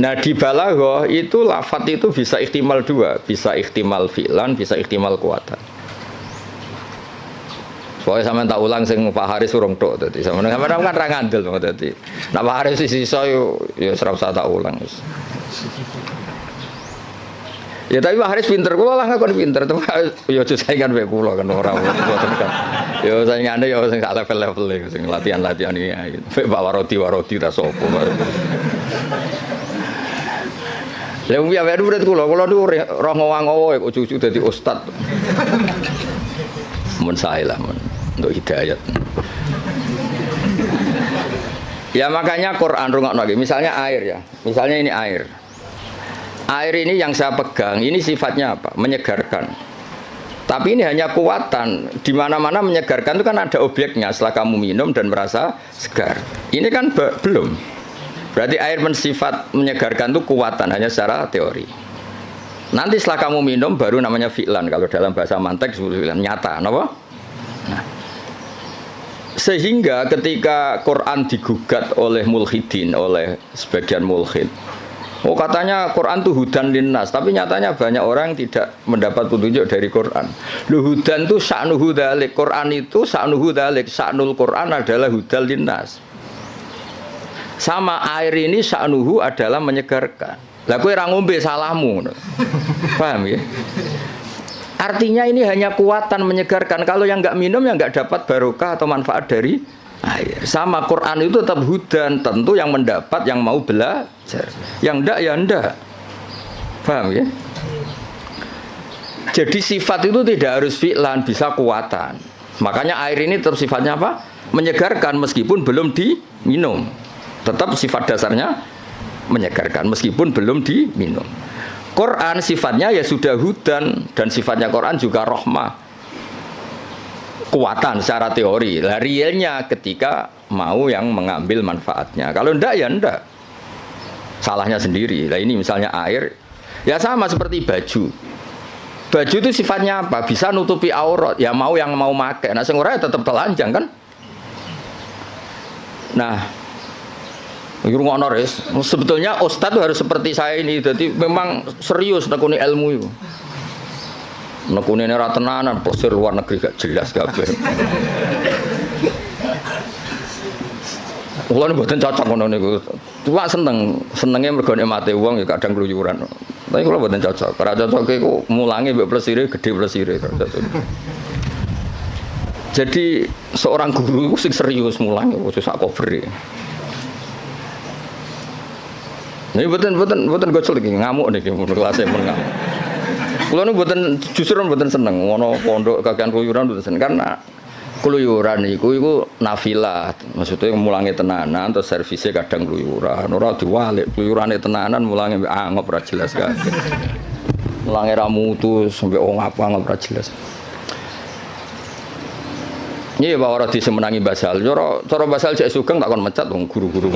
Speaker 1: Nah di balaghah itu lafadz itu bisa ihtimal dua, bisa ihtimal fi'lan, bisa ihtimal kekuatan. Soalnya sampean tak ulang sing Pak Haris urung tok dadi sampean kan ra ngandel dadi. Nek Pak Haris sisa yo ora usah tak ulang wis. Ya tapi Pak Haris pinter, kula lah ngakon pinter, tapi yo aja saingan mek kula kan ora mboten kan. Yo saingane yo sing sak level-level sing latihan-latihan iki. Mek Pak Warodi ta sapa. Lha wong ya murid kula niku roh ngowang-ngowo kok cucu dadi ustad. Mun sae lah mun untuk hidayat. Ya makanya Quran rungokno nggih, misalnya air ya. Misalnya ini air. Air ini yang saya pegang, ini sifatnya apa? Menyegarkan. Tapi ini hanya kekuatan. Di mana-mana menyegarkan itu kan ada objeknya. Setelah kamu minum dan merasa segar. Ini kan belum. Berarti air bersifat menyegarkan itu kekuatan hanya secara teori. Nanti setelah kamu minum baru namanya fi'lan. Kalau dalam bahasa mantek fi'lan nyata, apa? Nah. Sehingga ketika Quran digugat oleh mulhidin, oleh sebagian mulhid, oh katanya Quran itu hudan linnas, tapi nyatanya banyak orang yang tidak mendapat petunjuk dari Quran. Hudan itu sa'nuhu dzalik, Quran itu sa'nuhu dzalik, sa'nul Quran adalah hudan linnas. Sama air ini sa'nuhu adalah menyegarkan. Lah kowe ora ngombe salahmu. Paham ya? Artinya ini hanya kekuatan menyegarkan. Kalau yang enggak minum yang enggak dapat barokah atau manfaat dari air. Sama Quran itu tetap hudan, tentu yang mendapat yang mau belajar. Yang enggak ya enggak. Paham ya? Jadi sifat itu tidak harus fi'lan, bisa kekuatan. Makanya air ini tetap sifatnya apa? Menyegarkan meskipun belum diminum. Tetap sifat dasarnya menyegarkan meskipun belum diminum. Quran sifatnya ya sudah hudan dan sifatnya Quran juga rahmah. Kuatan secara teori. Lah realnya ketika mau yang mengambil manfaatnya. Kalau ndak ya ndak. Salahnya sendiri. Lah ini misalnya air ya sama seperti baju. Baju itu sifatnya apa? Bisa nutupi aurat. Ya mau yang mau pakai. Nah sing ora ya tetap telanjang kan? Nah, sebetulnya ustadz itu harus seperti saya ini, jadi memang serius nekuni ilmu itu. Nekuni ini tenanan, posir luar negeri gak jelas kabeh. Kulo mboten cocok ngono niku. Cuma senenge mergo nikmate wong ya kadang keluyuran. Tapi kulo mboten cocok. Ora cocoke iku mulange mbek plesire gede plesire. Jadi seorang guru sing serius mulang khusus sak cover. Ini buatan gocol lagi ngamuk nih kelasnya mengamuk. Kalau ini buatan justru buatan seneng, ngono pondok kakean keluyuran buatan seneng karena keluyuran itu nafilah, maksudnya mulangnya tenanan, terus servisnya kadang keluyuran, orang diwalik keluyurannya tenanan mulangnya angop ora jelas kan, mulangnya ramutu sampai ngap ora jelas. Iya Pak Waradi semenangi basal, coro basal cek sugeng tak kon mecat dong guru-guru.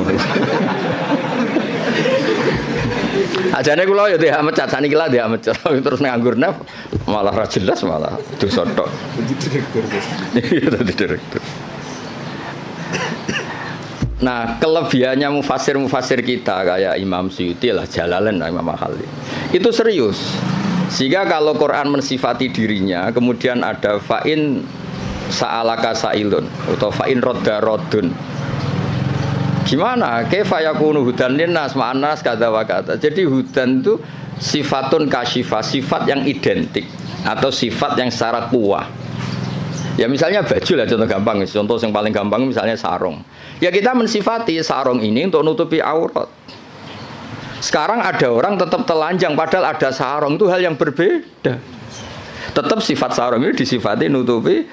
Speaker 1: Ajane kula ya dia mecat saniki lah dia mecat terus nganggur naf malah ra jelas malah dosa tok. Jadi direktur. Nah, kelebihannya mufasir kita kayak Imam Suyuti lah, Jalalain lah, Imam Al-Khalil. Itu serius. Sehingga kalau Quran mensifati dirinya, kemudian ada fa'in sa'alaka sa'ilun atau fa'in rodda rodun. Gimana? Kaifa yakunu hudan linnas ma'anas kata wa kata. Jadi hudan itu sifatun kasyifah, sifat yang identik atau sifat yang secara kuah. Ya misalnya baju lah contoh gampang, contoh yang paling gampang misalnya sarung. Ya kita mensifati sarung ini untuk nutupi aurat. Sekarang ada orang tetap telanjang padahal ada sarung, itu hal yang berbeda. Tetap sifat sarung ini disifati nutupi.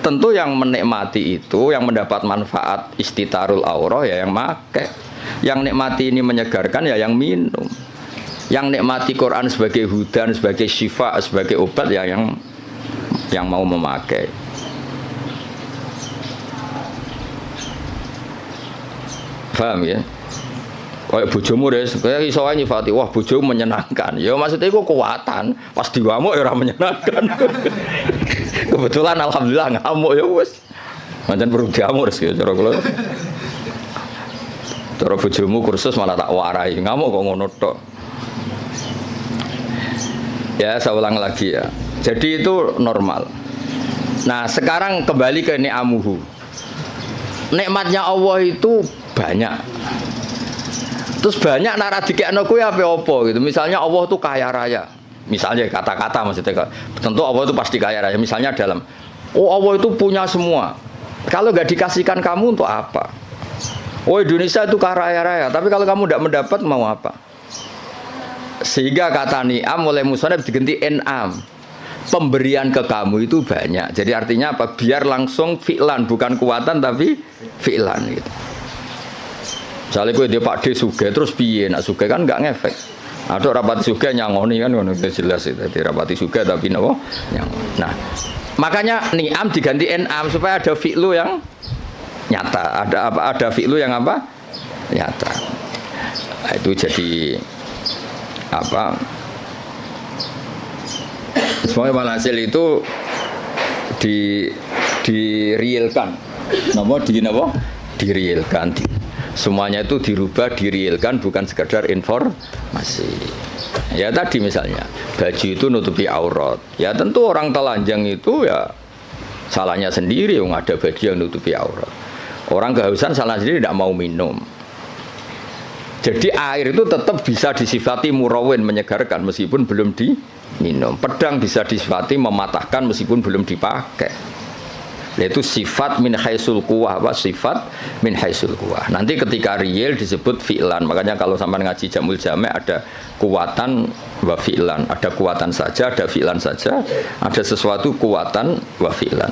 Speaker 1: Tentu yang menikmati itu, yang mendapat manfaat istitarul aurah ya yang pakai. Yang nikmati ini menyegarkan ya yang minum. Yang nikmati Quran sebagai hudan, sebagai syifa, sebagai obat ya yang mau memakai. Paham ya? Kayak bojomu deh, kayak iso ae nyifati, wah bojomu menyenangkan. Ya maksudnya itu kekuatan, pas diwamuk ya ora menyenangkan. Kebetulan alhamdulillah ngamuk ya wis. Pancen perlu diamuk ya cara kula. Cara bojomu kursus malah tak warai, ngamuk kok ngono tok. Ya, saya ulang lagi ya. Jadi itu normal. Nah, sekarang kembali ke ni'amuhu. Nikmatnya Allah itu banyak. Terus banyak nara dikekno kuwi apa gitu. Misalnya Allah itu kaya raya. Misalnya kata-kata maksudnya. Tentu Allah itu pasti kaya raya. Misalnya dalam Allah itu punya semua. Kalau nggak dikasihkan kamu untuk apa? Indonesia itu kaya raya. Tapi kalau kamu tidak mendapat mau apa? Sehingga kata ni'am oleh musannaf diganti en'am. Pemberian ke kamu itu banyak. Jadi artinya apa? Biar langsung fi'lan, bukan kuatan tapi fi'lan gitu. Misalnya gue dia Pak D sugih terus piye? Nak sugih kan nggak ngefek. Ada rapati sugih nyangoni kan udah jelas itu. Jadi rapati sugih tapi nopo nyangoni. Nah, makanya ni'am diganti en'am supaya ada fi'lu yang nyata. Ada fi'lu yang apa? Nyata. Nah, itu jadi apa? Semuanya walhasil itu direalkan. Direalkan. Semuanya itu dirubah, direalkan, bukan sekedar informasi. Ya tadi misalnya baju itu nutupi aurat. Ya tentu orang telanjang itu ya salahnya sendiri, yang ada baju yang nutupi aurat. Orang kehausan salah sendiri, tidak mau minum. Jadi air itu tetap bisa disifati murawin, menyegarkan meskipun belum diminum. Pedang bisa disifati mematahkan meskipun belum dipakai. Yaitu sifat min haisul quwah, sifat min haisul quwah. Nanti ketika real disebut fi'lan. Makanya kalau sampai ngaji Jamul Jami' ada kuwatan wa fi'lan. Ada kuwatan saja, ada fi'lan saja. Ada sesuatu kuwatan wa fi'lan.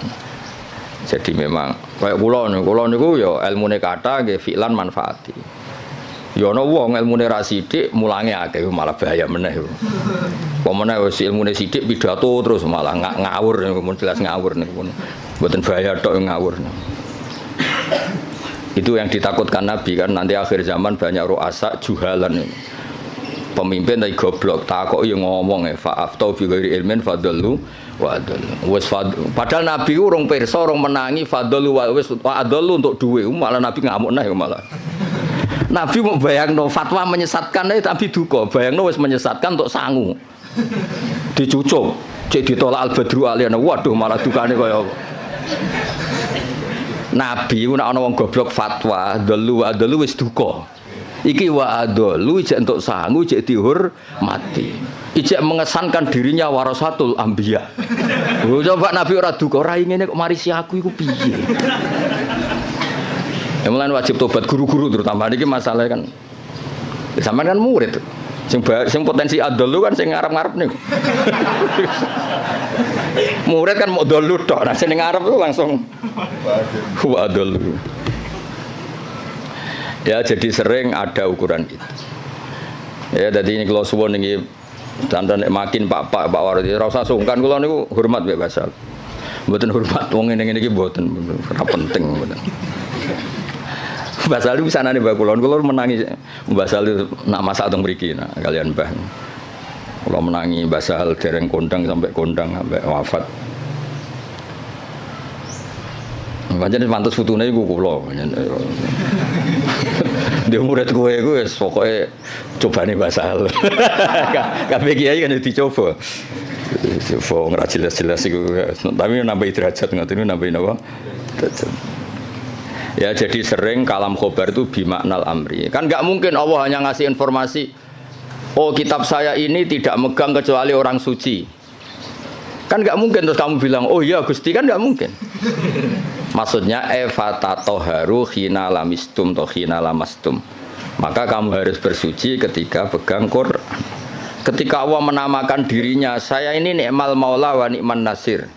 Speaker 1: Jadi memang kayak kula niku ya ilmune kata nggih fi'lan manfaati. Ya ana wong ilmune ra sithik mulange akeh malah bahaya meneh. Pemene wis ilmune sithik pidato terus malah ngawur niku jelas ngawur niku. Mboten bahaya tok ngawur. Itu yang ditakutkan Nabi kan nanti akhir zaman banyak ru'asa juhalan. Pemimpin tapi goblok, takoki ngomong fa'aftau bi ghairi ilmin fadallu wa adallu. Wis padahal Nabi urung pirsa, urung menangi fadallu wa wis adallu untuk duwe, malah Nabi ngamuk nah malah. Nabi mau bayangno fatwa menyesatkan tapi duka, bayangno wis menyesatkan untuk sangu. Dicucuk, cek ditolak al-badru aliyana. Waduh malah dukane kaya apa. Nabi ku nek ana wong goblok fatwa, dalu adalu wis duka. Iki wa adalu ijek entuk sangu, ijek dihormati. Ijek mengesankan dirinya warasatul anbiya. Coba Nabi ora duka, ora ngene kok marisi aku iku piye? Ya mulane wajib tobat guru-guru terutama niki masalah kan. Sampeyan kan murid. Sing potensi adalu kan sing ngarep-ngarep niku. Murid kan mau dolu tok, nah sing ngarep itu langsung wa adalu. Ya jadi sering ada ukuran itu. Ya jadi ini kalau suwon ini dandan makin Pak Wardi ora usah sungkan kula niku hormat mbek Basal. Mboten hormat wong ngene iki mboten ora penting mboten. Basal itu bisa nane Mbak kula menangi Basal itu nak masak teng mriki nah kalian Mbah. Kula menangi Basal dereng kondang sampai wafat. Pancen pantes fotone iku kula. Dia murid gue pokoknya coba nih bahasa hal. Kabeh kiai kan dicoba. Coba nggak jelas-jelas itu. Tapi nambah derajat ngoten nambahin apa? Derajat. Ya jadi sering kalam khobar itu bimaknal amri. Kan nggak mungkin Allah hanya ngasih informasi. Oh kitab saya ini tidak megang kecuali orang suci. Kan nggak mungkin terus kamu bilang oh iya Gusti, kan nggak mungkin. Maksudnya efatatoharu khina lamistum to khina lamastum. Maka kamu harus bersuci ketika pegang Quran. Ketika Allah menamakan dirinya, saya ini ni'mal maula wa ni'man nasir.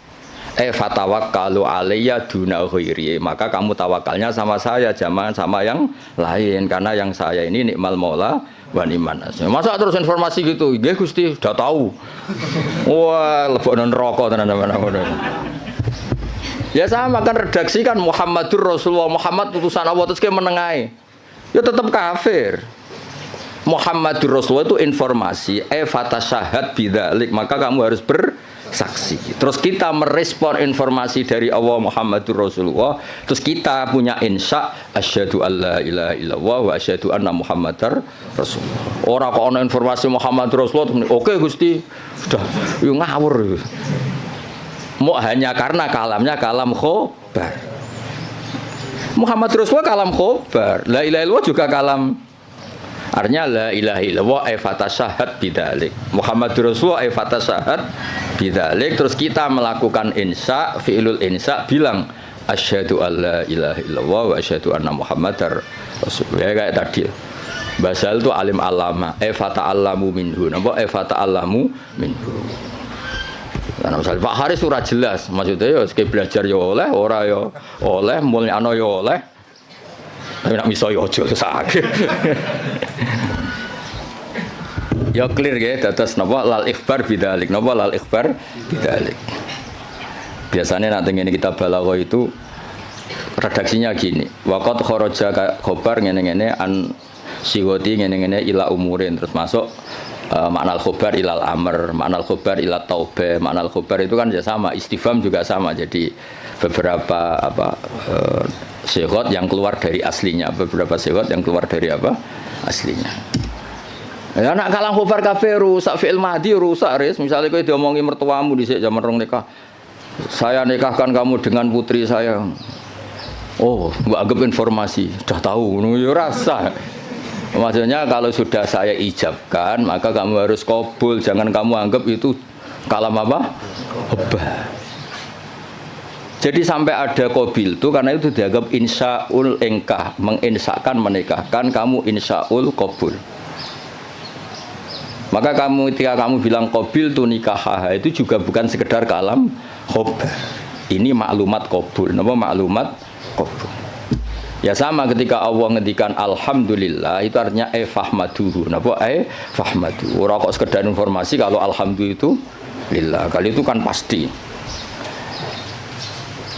Speaker 1: Fatawakkalu alayya duna ghairi. Maka kamu tawakalnya sama saya, jangan sama yang lain, karena yang saya ini ni'mal maula wa ni'man nasir. Masa terus informasi gitu? Nggih Gusti, sudah tahu. Wah, lebokno neraka tenan-tenan. Ya sama kan redaksi kan Muhammadur Rasulullah, Muhammad utusan Allah, terus kayak menengahi. Ya tetap kafir. Muhammadur Rasulullah itu informasi, fatasyahat bidzalik, maka kamu harus bersaksi. Terus kita merespon informasi dari Allah Muhammadur Rasulullah, terus kita punya insya asyhadu alla ilaha illallah wa asyhadu anna Muhammadar Rasulullah. Ora kok ana informasi Muhammadur Rasulullah, oke Gusti, sudah yo ngawur. Mau hanya karena kalamnya kalam khobar. Muhammad Rasulullah kalam khobar. La ilaha illallah juga kalam. Artinya la ilaha illallah fatasyahat bidzalik. Muhammad Rasulullah fatasyahat bidzalik. Terus kita melakukan insya, fi'lul insya, bilang asyhadu alla ilaha illallah wa asyhadu anna Muhammadar Rasulullah. Kayak tadi. Basal itu alim alama, fata'allamu minhu. Napa fata'allamu minhu. Nah, misalnya Pak Haris surah jelas, maksudnya ya sekali belajar ya oleh, ora ya oleh, mulyano ya oleh, tapi nak miso ya ojo sakit. Ya clear ya, dados napa lal ikhbar bidzalik, napa lal ikhbar bidzalik. Biasanya nanti ini kita balagha itu redaksinya gini, waqad kharaja khobar ngene-ngene an siwati ngene-ngene ila umurin, terus masuk makna al-khobar ilal amr, makna al-khobar ila taubah, makna al-khobar itu kan ya sama, istifham juga sama. Jadi beberapa sighot yang keluar dari aslinya, beberapa sighot yang keluar dari apa? Aslinya. Ya nak kalam khobar kabeh rusak, fi'il madhi rusak res. Misalnya kowe diomongi mertuamu dhisik zaman rong nikah. Saya nikahkan kamu dengan putri saya. Oh, mbok anggap informasi, sudah tahu ngono ya rasa. Maksudnya kalau sudah saya ijabkan, maka kamu harus qabul, jangan kamu anggap itu kalam apa? Hobah. Jadi sampai ada qabil itu karena itu dianggap insyaul engkah, menginsyakan menikahkan, kamu insyaul qabul. Maka kamu ketika kamu bilang qabil tu nikah, itu juga bukan sekedar kalam hobah. Ini maklumat qabul. Napa maklumat qabul? Ya sama ketika Allah ngendikan alhamdulillah itu artinya fahmaduhu. Napa fahmadu. Ora kok sekedar informasi kalau alhamdulillah itu lillah. Kali itu kan pasti.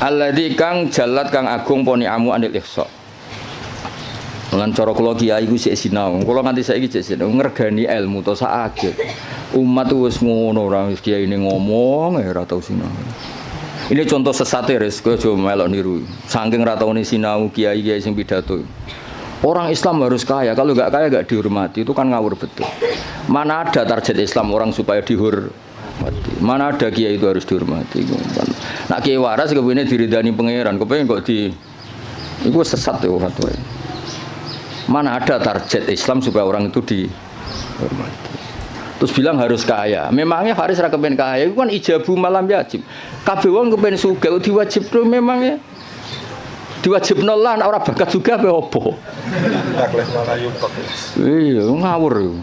Speaker 1: Alladzi kang jalat kang agung poni amu anil ihsa. Lan cara kula kiai iku sik sinau. Kula nganti saiki sik sinau ngergani ilmu to sak umat wis ngono ora wis kiai ini ngomong ora tau sinau. Ini contoh sesat ya, kowe aja melok niru. Saking ra taune sinau kiai-kiai sing pidato. Orang Islam harus kaya, kalau enggak kaya enggak dihormati, itu kan ngawur betul. Mana ada target Islam orang supaya dihormati. Mana ada kiai itu harus dihormati. Nak kiai waras kepengine diridani pangeran, kepengin kok di iku sesat ya fatwa. Mana ada target Islam supaya orang itu dihormati. Terus bilang harus kaya. Memangnya Haris ra kepen kaya, itu kan ijabu malam yajib. Kabeh wong kepen sugih diwajibno memangnya. Diwajibno lah ora bakat juga apa opo. Iya, ngawur.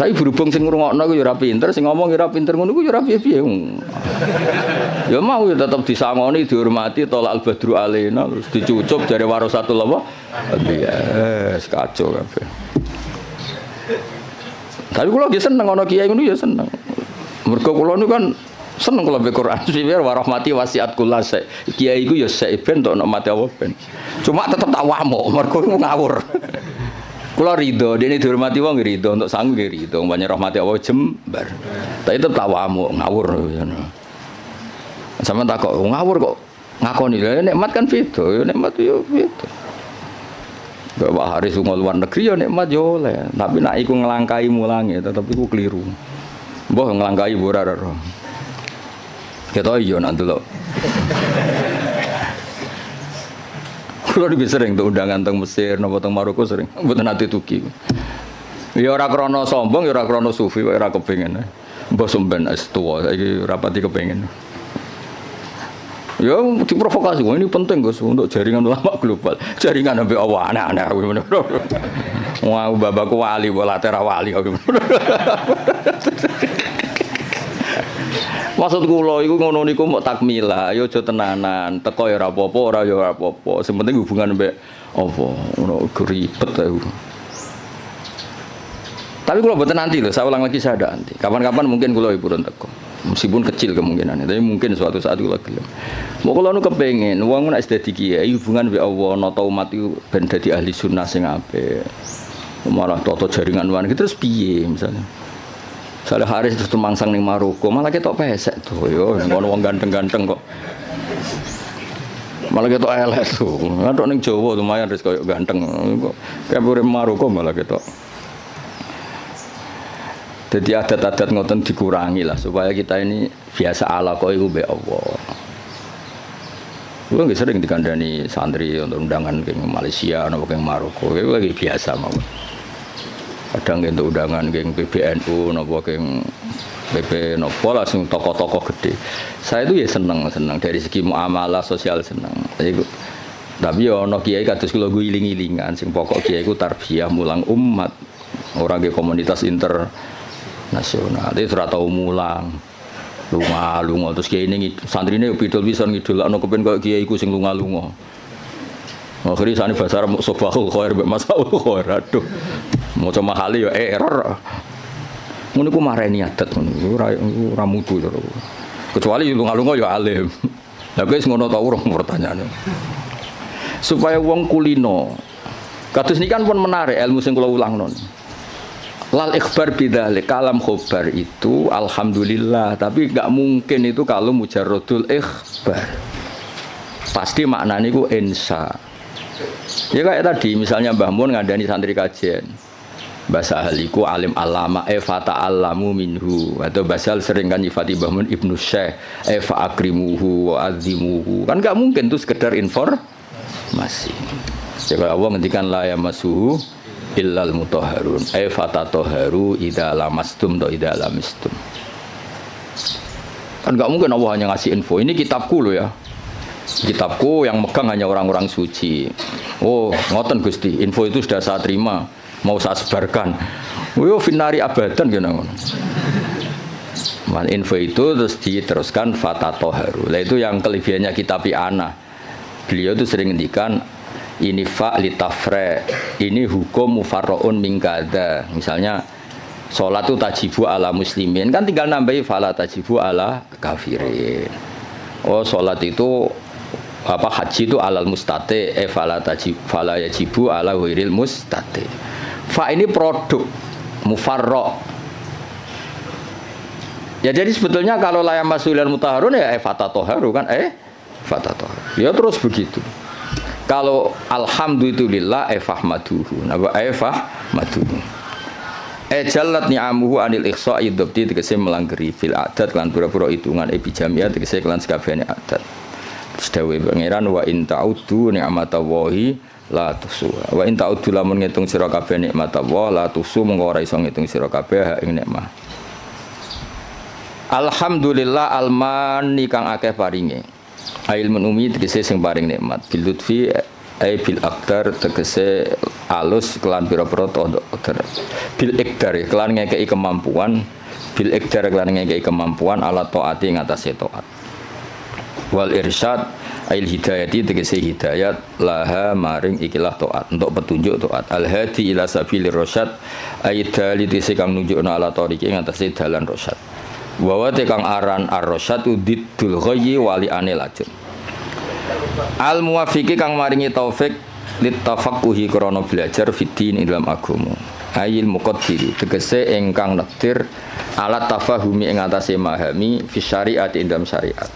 Speaker 1: Tapi berhubung sing ngrungokno ku ya ora pinter, sing ngomong ya ora pinter ngono ku ya ora piye-piye. Ya mau ya tetep disangoni, dihormati, tolak al-badru alaina, terus dicucup jare warasatul apa? Iya, kacau kabeh. Tapi kula nggih seneng ana kiai ngono ya seneng. Mergo kula niku kan seneng kula baca Quran. Sifir warahmati wasiat kula sek. Kiai iku ya sek ben tok mati apa ben. Cuma tetep tak wamuk mergo ngawur. Kula ridho, dene dihormati wong ridho, untuk sangu nggih ridho, banyak rahmati Allah jembar. Tapi tetep tak wamuk ngawur ngono. Sampeyan tak kok ngawur kok ngakoni lha nikmat kan beda, ya nikmat yo beda. Pak Haris lunga luar negeri ya nikmat yo oleh, tapi nak iku ngelangkai mulange tetep iku keliru. Mbah ngelangkai ora ora. Ketok yo nak delok. Kulo iki sering tuh undangan teng Mesir napa teng Maroko sering, mboten nate tuki. Ya ora krana sombong, ya ora krana sufi, ora kepengin. Mbah sampean es tuwa saiki rapati kepengin. Ya diprovokasi, ini penting Gus untuk jaringan ulama global. Jaringan sampai Allah aneh-aneh. Wah, babakku wali, bola tera wali. Maksud kula iku ngono niku mok takmila, ya aja tenanan. Teko ya ora apa-apa, ora ya ora apa-apa. Sing penting hubungan mbek apa, ngono ribet ae. Tapi kula mboten nanti lho, saya ulang lagi saya ada nanti. Kapan-kapan mungkin kula purun teko. Meskipun kecil kemungkinannya, tapi mungkin suatu saat kula gelem. Mau kula nu kepengin wong nek dadi kiai hubungan mbek Allah, nata umat iku ben dadi ahli sunnah sing apik. Malah toto jaringan wan terus piye misalnya. Saleh Haris terus tumangsang ning Maroko, malah ketok pesek tuh yo, ngono wong ganteng-ganteng kok. Malah ketok elek tuh. Ngatok ning Jawa lumayan wis koyo ganteng kok. Kayak urip Maroko malah ketok. Jadi adat-adat ngoten dikurangi lah supaya kita ini biasa ala kok iku mbek Allah. Kuwi nggih sering dikandani santri untuk undangan ke Malaysia napa ke Maroko, itu lagi biasa mawon. Kadang untuk undangan ke PBNU napa ke PP napa lah sing tokoh-tokoh gede. Saya itu ya seneng dari segi muamalah sosial seneng. Tapi ya ana kiai kados kula iling-ilingan sing pokok kiai iku tarbiyah mulang umat. Orang ke komunitas internasional itu ora tau mulang. Lunga terus kiai ini santrine pidol pisan ngidolakno kepen koyo kiai iku sing lunga-lunga. Akhire sane bahasa Arab sobahul khair mbek masaul khair. Aduh. Maca mahali ya error. Ngono ku mareni adat ngono. Ora mutu to. Kecuali lunga-lunga ya alim. Lah guys ngono ta urung pertanyaane. Supaya wong kulino. Kados niki kan pun menarik ilmu sing kula ulangno. Lal ikhbar bidzalik kalam khobar itu alhamdulillah, tapi enggak mungkin itu kalau mujarradul ikhbar. Pasti maknanya itu insya. Ya kayak tadi misalnya Mbah Mun ngandani santri kajian. Bahasa ahliku alim alama fata alamu minhu, atau basal sering kan nyifati Mbah Mun Ibnu Syekh fa akrimuhu wa azimuhu. Kan enggak mungkin itu sekedar informasi. Ya kalau Allah ngendikan la yamassuhu illal mutahharun fata toharu idza lamastum do idza lamistum. Kan enggak mungkin Allah hanya ngasih info. Ini kitabku loh ya. Kitabku yang megang hanya orang-orang suci. Oh, ngoten Gusti, info itu sudah saya terima, mau saya sebarkan. Yo finari abadan gitu ngono. Info itu terus diteruskan fata toharu. Lah itu yang kelebihannya kitab ana. Beliau itu sering ngendikan ini fa litafre, ini hukum mufarraun min kada. Misalnya salat itu tajibu ala muslimin, kan tinggal nambahi fala tajibu ala kafirin. Oh, salat itu apa haji itu alal mustate fala tajib fala yajibu ala ghairil mustate. Fa ini produk mufarra. Ya jadi sebetulnya kalau la yamasul mutahharun ya fatatoharu kan fatatoharu. Ya terus begitu. Kalau alhamdulillah fahmaduhu. Napa fahmaduhu. Jalat ni'amuhu anil ikhsa'i dzabti tegese melanggeri fil adat lan pura-pura hitungan bijamiah tegese kelan sakabehane adat. Sedawe pangeran wa in ta'uddu ni'matallahi la tuhsuha. Wa in ta'uddu lamun ngitung sira kabeh nikmatullah la tuhsu mengko ora iso ngitung sira kabeh ing nikmat. Alhamdulillah almani kang akeh paringe. Ilmun umi tegese sing paring nikmat. Bil lutfi bil aqdar tegese alus kelan pira-pira qadar. Bil iqdar kelan ngekeki kemampuan. Bil iqdar kelan ngekeki kemampuan ala taati ngatasé taat. Wal irsyad ail hidayati tegese hidayat laha maring ikilah taat untuk petunjuk taat al hadi ila sabilir rasyad aidali tegese kang nunjukna ala tariqi ngatasé dalan rasyad wa kang aran ar-rasyad udiddul ghayyi wali anil ajr al muwafiqi kang maringi taufik litafaqquhi krana belajar fiddin ing dalam agama ayil muqaddir tegese ingkang nektir alat tafahumi ing atase memahami fi syariat ing dalam syariat.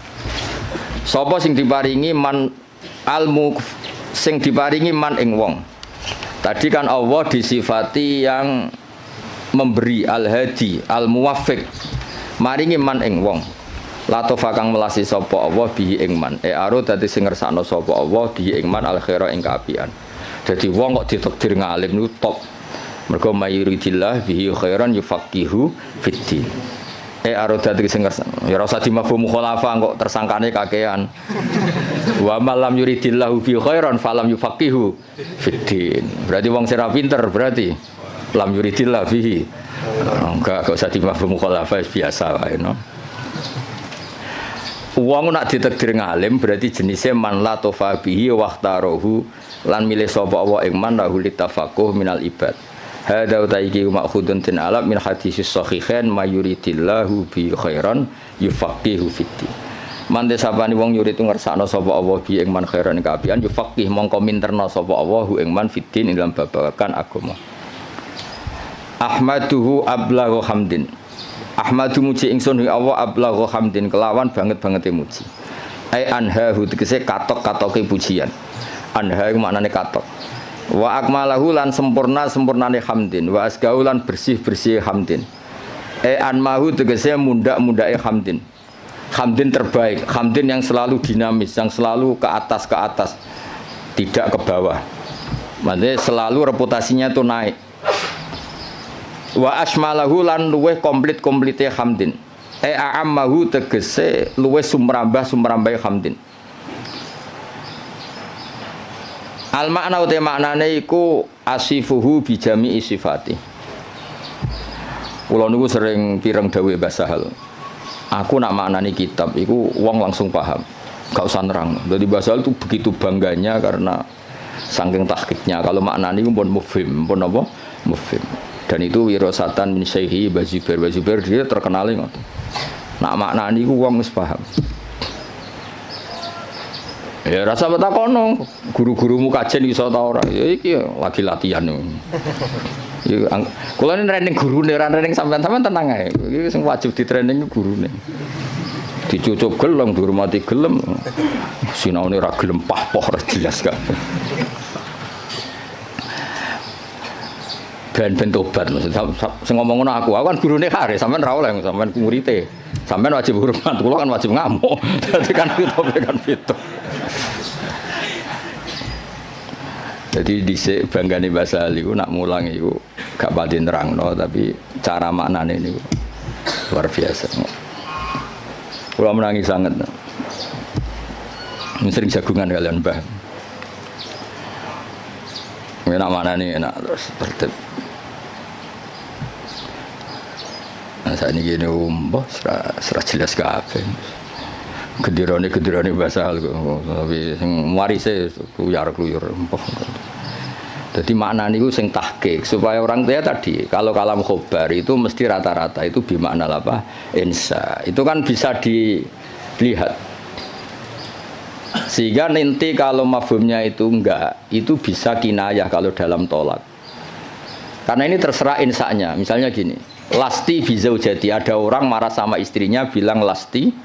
Speaker 1: Sapa sing diparingi man almu sing diparingi man ing wong Tadi kan Allah disifati yang memberi al-hadi, al-muwaffiq. Maringi man ing wong. Latofa kang melasi sapa Allah bihi ing man. Aro dadi sing ngersakno sapa Allah bihi ing man al-khaira ing kaapian. Dadi wong kok ditakdir ngalim niku top. Mergo mayuridillah bihi khairan yufaqihu fiddin. Aro dadi sing ngersakno. Ya ora usah dimafhum khulafa kok tersangkane kakean. Wa malam yuridillahu bihi khairan falam yufaqihu fiddin. Berarti wong sing ra pinter berarti lam yuridillah bihi. Enggak usah dimafhum khulafa biasa wae no. Wong nak ditakdir ngalim berarti jenisnya man la tofa bihi waqtarohu lan milih sapa Allah ing man lahu litafaqquh minal ibad. Hadza utaiki ma'khudun tin alam min hadisis sahihain mayuridillahu bi khairan yufaqihu fiddin. Man desapani wong yurid ngersakno sapa Allah bi ing man khairan kaapian yufaqih mongko minterna sapa Allah ing man fiddin ing dalam babagan agama. Ahmaduhu ablaghu hamdin. Ahmadu muji ingsun ing Allah ablaghu hamdin kelawan banget-bangete muji. Ai anhahu tegese katok-katoke pujian. Anha iku maknane katok. Wa akmalahu lan sempurnane hamdin, wa asgau lan bersih hamdin. Anmahu tegese mundak-mundake hamdin. Hamdin terbaik, hamdin yang selalu dinamis, yang selalu ke atas, tidak ke bawah. Maksudnya selalu reputasinya itu naik. Wa asmalahu lan luweh komplit-komplite hamdin. A'ammahu tegese luweh sumrambah hamdin. Al makna uta maknane iku asifuhu bi jami'i sifati. Kula niku sering pireng dawuh Mbah Sahal. Aku nak maknani kitab iku wong langsung paham. Gak usah nerang. Jadi Mbah Sahal itu begitu bangganya karena saking tahqiqnya. Kalau maknani iku pun mufhim, pun apa? Mufhim. Dan itu wirasatan min syaihi Bazubair dia terkenal ngoten. Nak maknani iku wong wis paham. Ya rasa betakono, guru-gurumu kajen iso ta ora? Ya iki lagi latihan. Ya kula ini training gurune, ora training sampean-sampean tenang ae. Iki sing wajib di training gurune. Dicucup gelem, dihormati gelem. Sinaune ora gelem pah-poh ora jelas kan. Ben tobat maksud sing ngomong ngono aku kan gurune kare sampean ra oleh sampean murid-e. Sampean wajib hormat, kula kan wajib ngamuk. Dadi kan itu. Jadi dhisik banggane Mbah Sahal iku nak mulang iku gak pati nerangno tapi cara maknane niku luar biasa. Kula menangi sangat. Sering jagungan kalian Mbah. Enak maknane enak terus tertib. Nah saat ini gini mbah serah jelas kabeh. Kedirane Mbah Sahal kok tapi sing warise kluyur mbah. Jadi makna niku sing tahqiq supaya orang tua tadi kalau kalam khobar itu mesti rata-rata itu bimakna apa? Insa. Itu kan bisa dilihat. Sehingga nanti kalau mafhumnya itu enggak, itu bisa kinayah kalau dalam tolak. Karena ini terserah insanya. Misalnya gini, lasti bizaujati, ada orang marah sama istrinya bilang lasti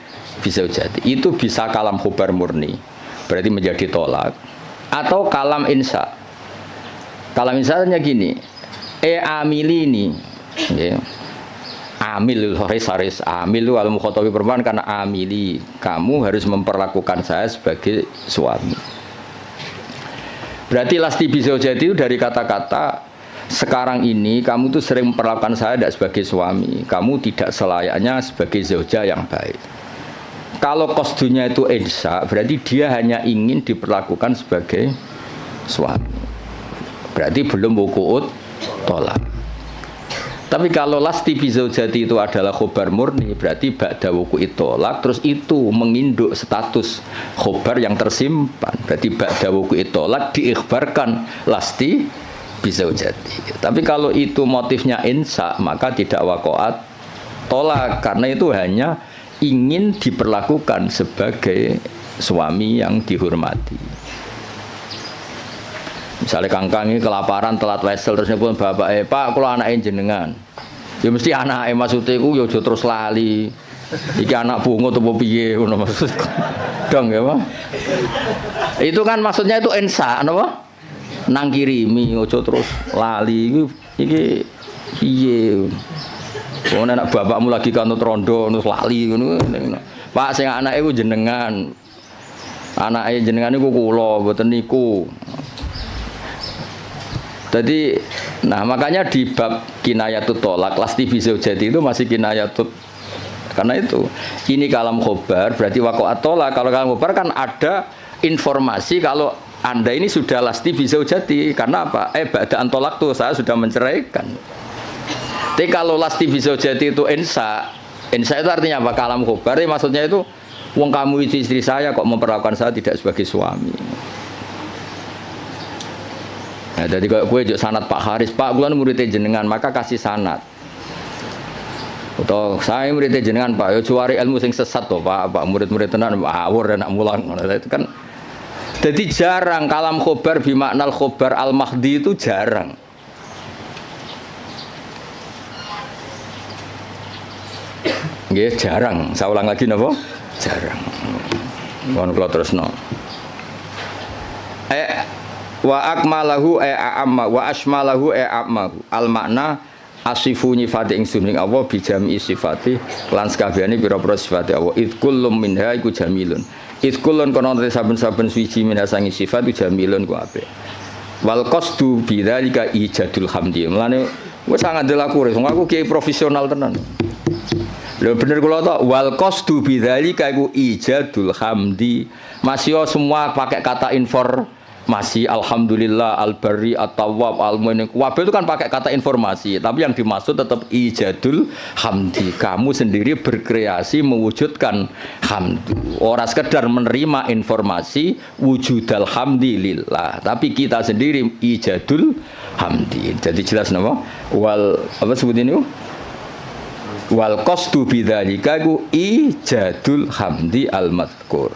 Speaker 1: bizaujati. Itu bisa kalam khobar murni. Berarti menjadi tolak. Atau kalam insa. Kalau misalnya gini, amilini, ya. Amil haris amil al mukhatabi perempuan karena amili, kamu harus memperlakukan saya sebagai suami. Berarti lasti bizaujati itu dari kata-kata sekarang ini kamu tuh sering memperlakukan saya tidak sebagai suami, kamu tidak selayaknya sebagai zauja yang baik. Kalau qasdunya itu insa, berarti dia hanya ingin diperlakukan sebagai suami. Berarti belum wuku'ut tolak. Tapi kalau lasti bizaujati itu adalah khobar murni, berarti ba'da wuku'it tolak, terus itu menginduk status khobar yang tersimpan. Berarti ba'da wuku'it tolak diikhbarkan lasti bizaujati. Tapi kalau itu motifnya insa, maka tidak waqa'at tolak, karena itu hanya ingin diperlakukan sebagai suami yang dihormati. Misalnya kangkang ini kelaparan telat wesel terus nyebut bapak Pak kalau anaknya jenengan ya mesti anaknya maksudnya itu ya terus lali iki anak bungo atau piye ngono maksud dong ya Pak itu kan maksudnya itu insa apa nang kirimi ojo terus lali iki piye. Wong anak bapakmu lagi kanut rondo terus lali ngono. Pak sing anake ku jenengan. Anake jenengan niku kula mboten niku. Jadi, nah makanya di bab kinayatut tolak, lasti bizaujati itu masih kinayatut. Karena itu, ini kalam khobar, berarti waqa'at tolak. Kalau kalam khobar kan ada informasi kalau Anda ini sudah lasti bizaujati. Karena apa? Ba'da'an tolak tuh saya sudah menceraikan. Tapi kalau lasti bizaujati itu insa itu artinya apa? Kalam khobar, maksudnya itu, wong kamu itu istri saya kok memperlakukan saya tidak sebagai suami. Nah, jadi kalau gue juk sanad Pak Haris, Pak gue muridnya jenengan, maka kasih sanad. Atau saya muridnya jenengan Pak, yo cuari ilmu sing sesat toh Pak, murid-murid tenan awur dan nak mulang. Itu kan, jadi jarang kalam khobar bimaknal khobar al mahdi itu jarang. Nggih, jarang. Saya ulang lagi napa? Jarang. Mohon kula terusno. Wa akmalahu a'amma wa asmalahu a'ammahu al makna asifu nyifati ingsun ing Allah bi jami sifati lan sakabehane pira-pira sifate Allah id kullum minha iku jamilun id kullun kono saben-saben suci minha sangi sifat iku jamilun ku apik wal qasdu bidzalika ijadul hamdi mulane wis sangat delaku wong aku kiai profesional tenan lho bener kula tok wal qasdu bidzalika iku ijadul hamdi masih semua pakai kata masih alhamdulillah al-barri at-tawwab al-mu'min wabil itu kan pakai kata informasi tapi yang dimaksud tetap ijadul hamdi kamu sendiri berkreasi mewujudkan hamdu orang sekedar menerima informasi wujudal hamdi lillah tapi kita sendiri ijadul hamdi jadi jelas nama wal apa sebut ini wal qasdu bidzalika ku ijadul hamdi al-madhkur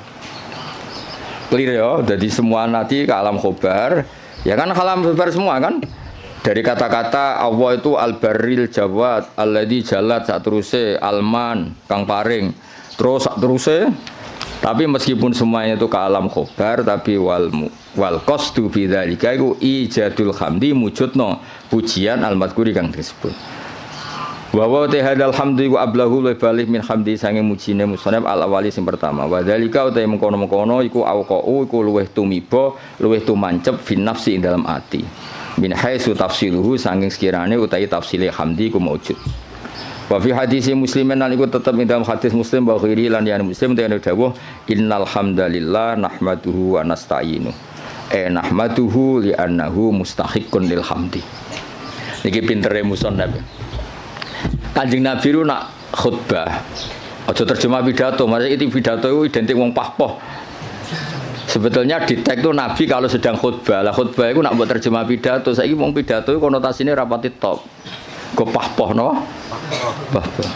Speaker 1: clear ya, jadi semua nanti ke alam khobar ya kan alam khobar semua kan dari kata-kata Allah itu al-barril jawad alladzi jalat sak teruse alman kang paring terus sak teruse tapi meskipun semuanya itu ke alam khobar tapi wal qasdu bidzalika iku ijadul hamdi mujudno pujian al-madhkuri kang disebut wa wa tahadal hamdi wa ablahu wa balih min hamdi sange mujine musannaf al awali sing pertama wa dzalika uta mengkono-mengkono iku auqau iku luweh tumiba luweh tumancep fin nafsi ing dalam ati min haitsu tafsiluhu saking sekirane utahi tafsile hamdi ku maujud wa fi hadis muslimin lan iku tetep ing dalam hadis muslim wa ghairi lan ya muslim dene dawuh innal hamdalillah nahmaduhu wa nasta'inu nahmaduhu li annahu mustahiqqun lil hamdi niki pintere musannaf Kanjeng Nabi itu nak khutbah aja terjemah pidato maksudnya itu pidato itu identik wong pahpoh sebetulnya di teks itu Nabi kalau sedang khutbah lah khutbah itu nak buat terjemah pidato saya ini wong pidato itu konotasinya rapati top kok pahpoh no pahpoh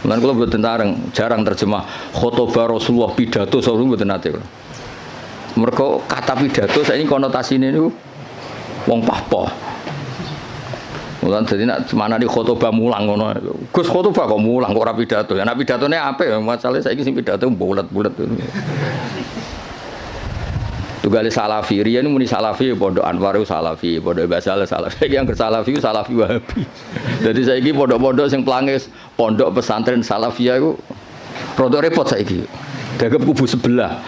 Speaker 1: dan kalau buat jarang terjemah khutbah Rasulullah pidato selalu buat nanti mereka kata pidato saya ini konotasinya itu wong pahpoh mulan jadi nak mana di khotbah mulang ngono. Gus khotbah kok mulang kok ora pidato. Ya nek pidatone apik ya masalahe saiki sing pidato bulet-bulet. Tugale salafi riyen muni salafi pondok Anwar salafi, pondok Basal salafi. Yang ke salafi salafi Wahabi. Jadi saiki pondok-pondok sing pelangis pondok pesantren salafiyah iku rada repot saiki. Dagep kubu sebelah.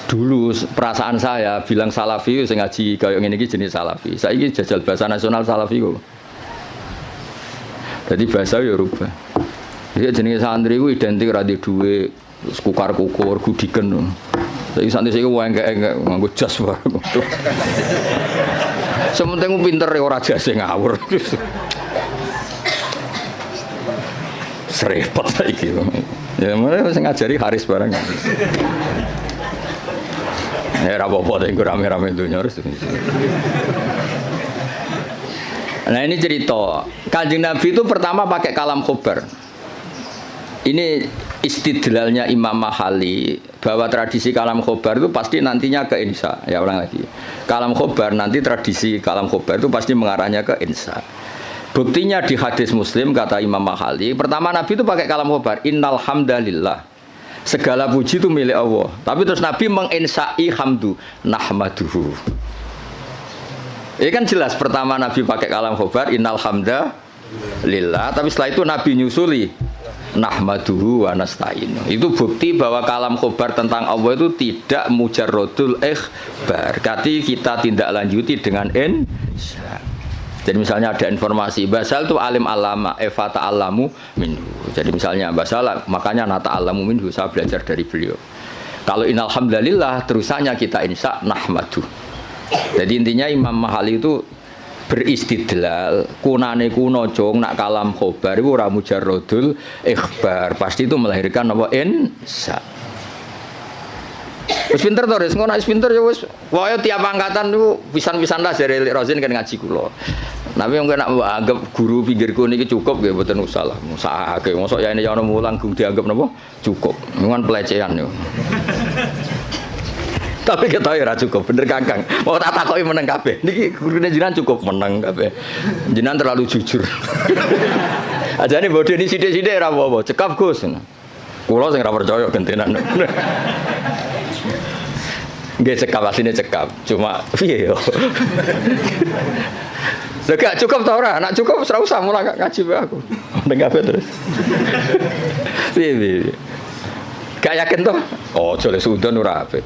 Speaker 1: Dulu perasaan saya bilang salafi sing ngaji kaya ngene iki jenis salafi. Saiki jajal bahasa nasional salafi kok. Jadi bahasa ya rubah. Dia jenis santri ku identik ra di dhuwit, kukar-kukur, gudiken. Saiki santri sing engke-engke nganggo jas wae. Sementing pinter ora jase ngawur. Serepot saiki. Ya mulai sing ngajari Haris barang. Ya apa-apa tapi rame-rame dunia harus. Nah ini cerita Kanjeng Nabi itu pertama pakai kalam khobar. Ini istidlalnya Imam Mahali bahwa tradisi kalam khobar itu pasti nantinya ke insa. Ya ulang lagi. Kalam khobar nanti tradisi kalam khobar itu pasti mengarahnya ke insa. Buktinya di hadis Muslim kata Imam Mahali, pertama Nabi itu pakai kalam khobar. Innal hamdalillah. Segala puji itu milik Allah. Tapi terus Nabi menginsai hamdu nahmaduhu. Ini kan jelas pertama Nabi pakai kalam khobar innal hamda lillah, tapi setelah itu Nabi nyusuli nahmaduhu wa nasta'inu. Itu bukti bahwa kalam khobar tentang Allah itu tidak mujarrodul ikhbar. Berarti kita tindak lanjuti dengan insya. Jadi misalnya ada informasi Basal itu alim alama Eva ta'alamu minhu. Jadi misalnya Basal makanya nata alamu minhu, saya belajar dari beliau. Kalau innalhamdulillah terusannya kita insya nahmadu. Jadi intinya Imam Mahali itu beristidlal kunane kuno cong nak kalam khobar itu ora mujarrodul ikhbar, pasti itu melahirkan apa insya. Wis pinter to, ngono wis pinter ya wis. Wae tiap angkatan niku pisan-pisan lah jare Rozin kan ngaji kula. Tapi mungkin nak anggap guru pinggirku niki cukup nggih mboten usah lah. Usahake mosok ya ini ya ono mulang gung dianggap napa? Cukup. Ngan pelecehan yo. Tapi kita ya ora cukup, bener Kakang. Mau tak takoki meneng kabeh. Niki gurune jenengan cukup meneng kabeh. Jenengan terlalu jujur. Ajane bodho ini sithik-sithik ora apa-apa, cekap Gus. Kula sing ora percaya gentenan. Nggih cekap asline cekap, cuma piye yo. Gak cukup ta ora? Nek cukup ora usah mulang ngaji wae aku. Meneng kabeh terus. Piye. Gak yakin toh? Oh, jole suudon ora apik.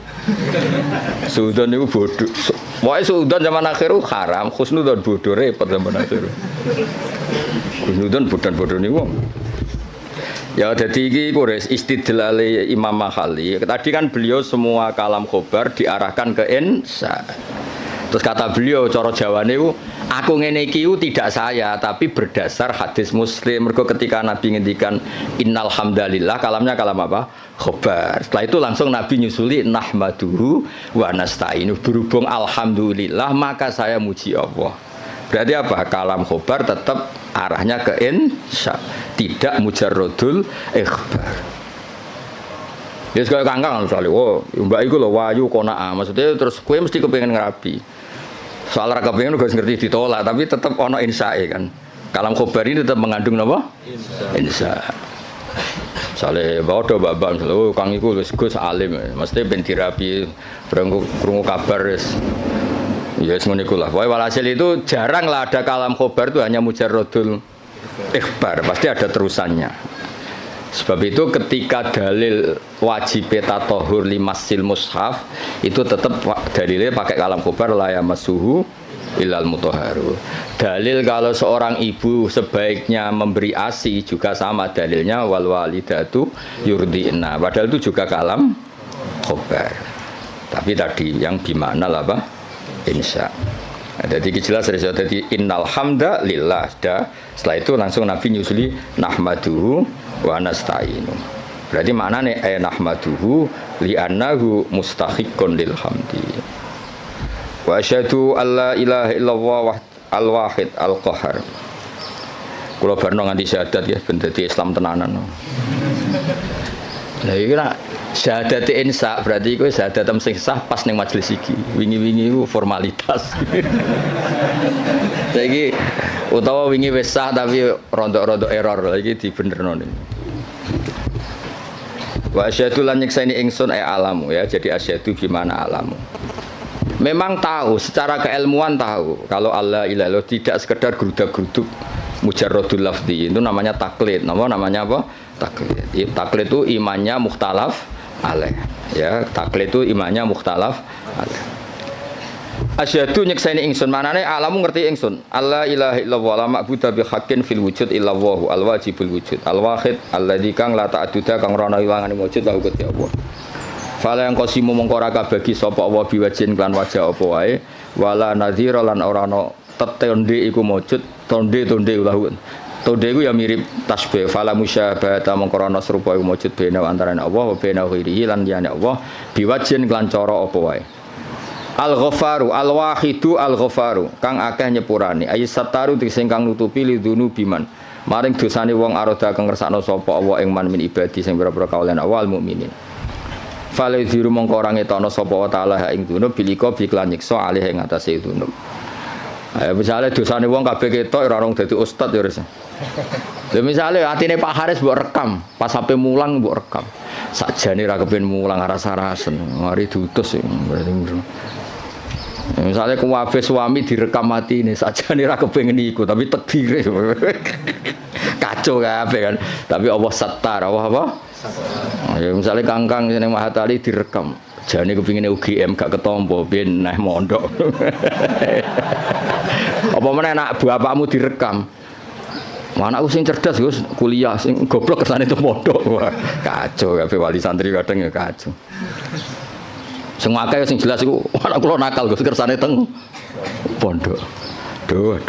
Speaker 1: Suudon niku bodho. Wae suudon zaman akhir haram, khusnudon bodho repot zaman akhir. Khusnudon bodan-bodho niku. Ya jadi iki kures istidlale Imam Mahali. Tadi kan beliau semua kalam khobar diarahkan ke insya. Terus kata beliau cara Jawane ku aku ngene iki tidak saya tapi berdasar hadis Muslim. Mergo ketika Nabi ngendikan innal hamdalillah kalamnya kalam apa? Khobar. Setelah itu langsung Nabi nyusuli nahmaduhu wa nasta'inu. Berhubung alhamdulillah maka saya muji Allah. Berarti apa? Kalam khobar tetap arahnya ke insya, tidak mujarrodul ikhbar. Ya sekali kangkang misalnya, oh mbak itu loh wayu kona'ah, maksudnya terus kue mesti kepengen ngerabi. Soal raka pengen gue ngerti ditolak, tapi tetap ono insya kan. Kalam khobar ini tetap mengandung apa? Insya. Misalnya bawa do babak, misalnya oh kang iku gus alim, maksudnya ben dirabi, berungu kabar ya semuanya ikulah. Walhasil itu jarang lah ada kalam khobar itu hanya mujarrodul ikhbar, pasti ada terusannya. Sebab itu ketika dalil wajib tatohur limasil mushaf itu tetap dalilnya pakai kalam khobar la yamassuhu illal mutahharu. Dalil kalau seorang ibu sebaiknya memberi ASI juga sama dalilnya wal walidatu yurdi'na. Padahal itu juga kalam khobar. Tapi tadi yang gimana lah Pak? Insya. Jadi jelas dari innal hamda lillah. Setelah itu langsung Nabi nyusuli nahmaduhu wa nasta'inu. Berarti maknanya nahmaduhu li'annahu mustahiqqun lil hamdi. Wa asyhadu alla ilaha illallah al-wahid al-qahar. Kula barno nganti syahadat ya ben dadi Islam tenanan. Lah iki nak syahadat insya berarti iku syahadat sing sah pas ning majelis iki. Wingi-wingi iku formalitas. Saiki utawa wingi wis sah tapi rontok-rontok error iki dibenerno ning. Wa asyhadu lan nyekseni ingsun alamu ya. Jadi asyhadu gimana alamu. Memang tahu secara keilmuan tahu kalau Allah ilaha tidak sekedar gerudak-geruduk mujarrodul lafzi itu namanya taklid. Namanya apa? Taklid. Taklid itu imannya mukhtalaf alaih. Ya, taklid itu imannya mukhtalaf alaih. Asyhadu nyekseni ingsun manane alamu ngerti ingsun. Allah ilaha illallah la ma'budu bi haqqin fil wujud illallah al wajibul wujud al wahid alladzi kang la ta'duda kang ora ana ilangane wujud la Gusti Allah. Fala yang qasimu mongko ora kabagi sapa Allah biwajin kan wajah apa wae wala nadhira lan ora ana tetonde iku wujud tonde ulah. Tonde iku ya mirip tasbih fala musyabahata mongko ana serupa iku wujud bena antarané Allah wa bena ghairihi lan liyane Allah biwajin kan cara apa wae. Al-Ghafaru al-Wahidu al-Ghafaru kang akeh nyepurane ayat sataru sing kang nutupi lidunu biman maring dosane wong aroda kang ngersakno sapa Allah ing man min ibadi sing pira-pira kaulan awal mukminin fale diru mongko ora ngetono sapa taala ing dunub bilika biklan nyiksa alih ing atase dunub. Ayo misale dosane wong kabeh ketok ora rong dadi ustad ya wis. Lha misale atine Pak Haris mbok rekam pas sampe mulang mbok rekam Sakjane ra kepen mulang rasa-rasen. Mari diutus berarti. Misalnya kuwabe suami direkam mati ini sakjane ra kepengin iku tapi takdire. Kacau kabeh kan. Tapi Allah sattar, apa? Ya misalnya kangkang seneng Mahatali direkam. Jane kepingine UGM gak ketompo ben neh mondok. Apa meneh anak bapakmu direkam. Anakku sing cerdas Gus, kuliah sing goblok kersane itu mondok. Wah, kacau kabeh wali santri kadang ya kacau. Sing akeh sing jelas iku anak kula nakal Gus kersane teng pondok. Duh.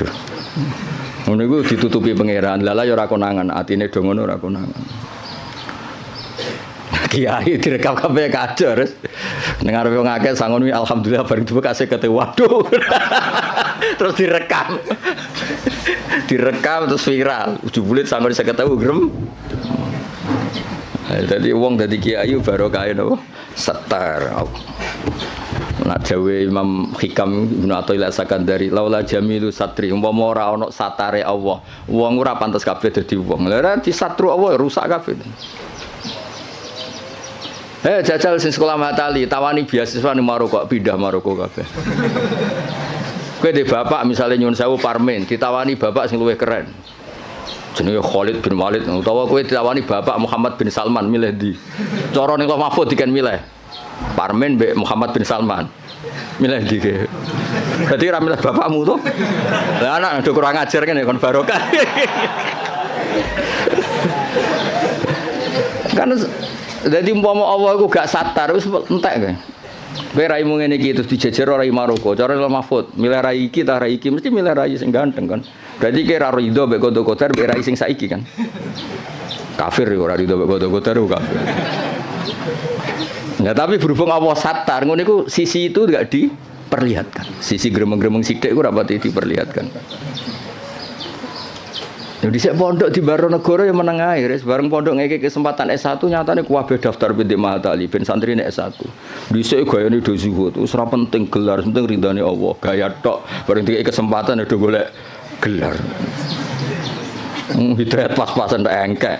Speaker 1: Ngono iku ditutupi pangeran. Lala ya ora konangan, atine do ngono ora konangan. Kiai direkam kabeh kacau terus. Ning arepe wong akeh sangon wi alhamdulillah bareng duwe kasih kete waduh. Terus direkam. Direkam terus viral. Jebule sangon 50.000 grem. Dadi wong dadi kiai barokah napa? Setar. Nak dawe Imam Hikam Ibnu Athaillah Sakandari laula jamilu satri umpama ora ana satare Allah wong ora pantes kabeh dadi wong. Lah disatru Allah rusak kabeh. Jajal sing sekolah Matali tawani beasiswa ning Maroko pindah Maroko kabeh. Kowe de bapak misale nyuwun sewu Parmen ditawani bapak sing luwih keren. Jenenge Khalid bin Walid utawa kowe ditawani bapak Muhammad bin Salman milih ndi? Cara ning Mahfud diken milih. Parmen mbek Muhammad bin Salman. Milih ndi ke? Berarti ra milih bapakmu to? Lah anak do kurang ajar kene kon barokah. Kan jadi umpama Allah iku gak satar wis entek kowe. Kowe raimu ngene iki terus dijejer rai Maroko. Cara Mahfud, milih rai iki ta rai iki mesti milih rai sing ganteng kan. Berarti kira rido mbek kodo-kodar mbek rai sing saiki kan. Kafir ora rido mbek kodo-kodar kafir. Nah, tapi berhubung Allah satar ngono iku sisi itu enggak diperlihatkan. Sisi gremeng-gremeng sithik ku ora pati diperlihatkan. Jadi saya pondok di Baronegoro yang meneng ae, bareng pondok ngeke kesempatan S1 nyatane kuwabe daftar binti Mahatali ben santrine S1. Dhisik gayane do zuhud, wis ora penting gelar, penting ridane Allah. Gaya tok, bareng dikek kesempatan do golek gelar. Hidayat pas-pasan tak engkek.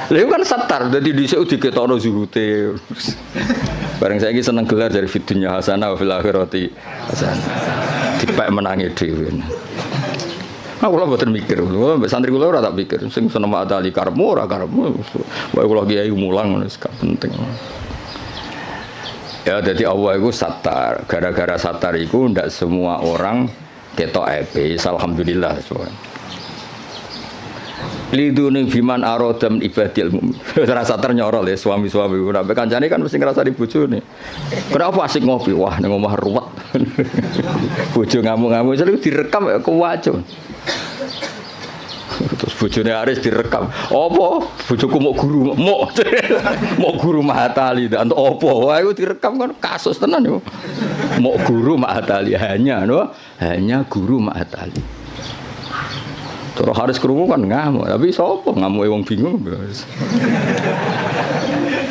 Speaker 1: Lha kan satar dadi dhisik diketokno zuhute. Bareng saiki seneng gelar dari fidunya hasanah wa fil akhirati hasanah. Dipek menangi dhewe. Aku lah buatan mikir, santri kula ora tak pikir, sing seneng Mahatali karepmu ora karepmu, wae kula kiai mulang wis gak penting. Ya jadi Allah itu satar, gara-gara satar itu ndak semua orang ketok epe, alhamdulillah soalnya. Lidune biman arodam ibadil mukmin. Rasa ternyorol ya suami-suami. Nek kancane kan mesti ngrasa di bojone. Kenapa asik ngopi? Wah ning omah ruwet. Bojo ngamuk-ngamuk jadi direkam kuwaco. Terus bojone Aris direkam. Apa? Bojoku mau guru, mau guru Mahatali ndak entuk apa. Wah iku direkam kan kasus tenan yo. Mau guru Mahatali hanya guru Mahatali. Terus Haris krungu kan ngamuk, tapi sapa ngamuke wong bingung.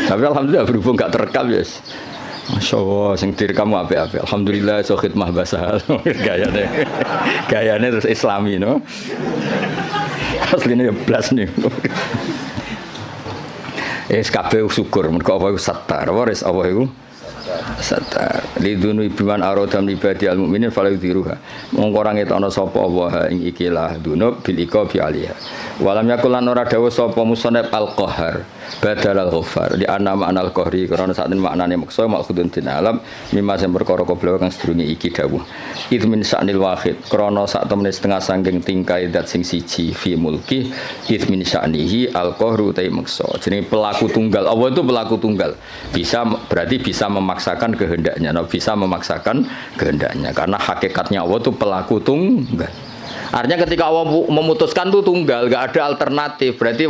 Speaker 1: Tapi alhamdulillah berhubung gak terekam ya. Masyaallah sing direkam apik-apik. Alhamdulillah iso khidmah bahasa gayane terus Islami no. Asline ya blas nih. Kabeh syukur mergo apa iku satar, waris apa iku satar lidunu biman aradam ibadi al mukminin fala yudhiruha mongko ora ngetokno sapa Allah ing ikilah dunub bil iqabi alaiha walam yakul lan ora dawuh sapa musannaf al qahar badal al ghafar di ana makna al qahri karena sak maknane maksa maksudun din alam mimma sing perkara koblo kang sedurunge iki dawuh itu min sa'nil wahid krana sak temene setengah saking tingkai zat sing siji fi mulki itu min sa'nihi al qahru ta maksa jenenge pelaku tunggal Allah itu pelaku tunggal bisa berarti bisa memaksakan kehendaknya, bisa memaksakan kehendaknya karena hakikatnya Allah itu pelaku tunggal. Artinya ketika Allah memutuskan itu tunggal, gak ada alternatif. Berarti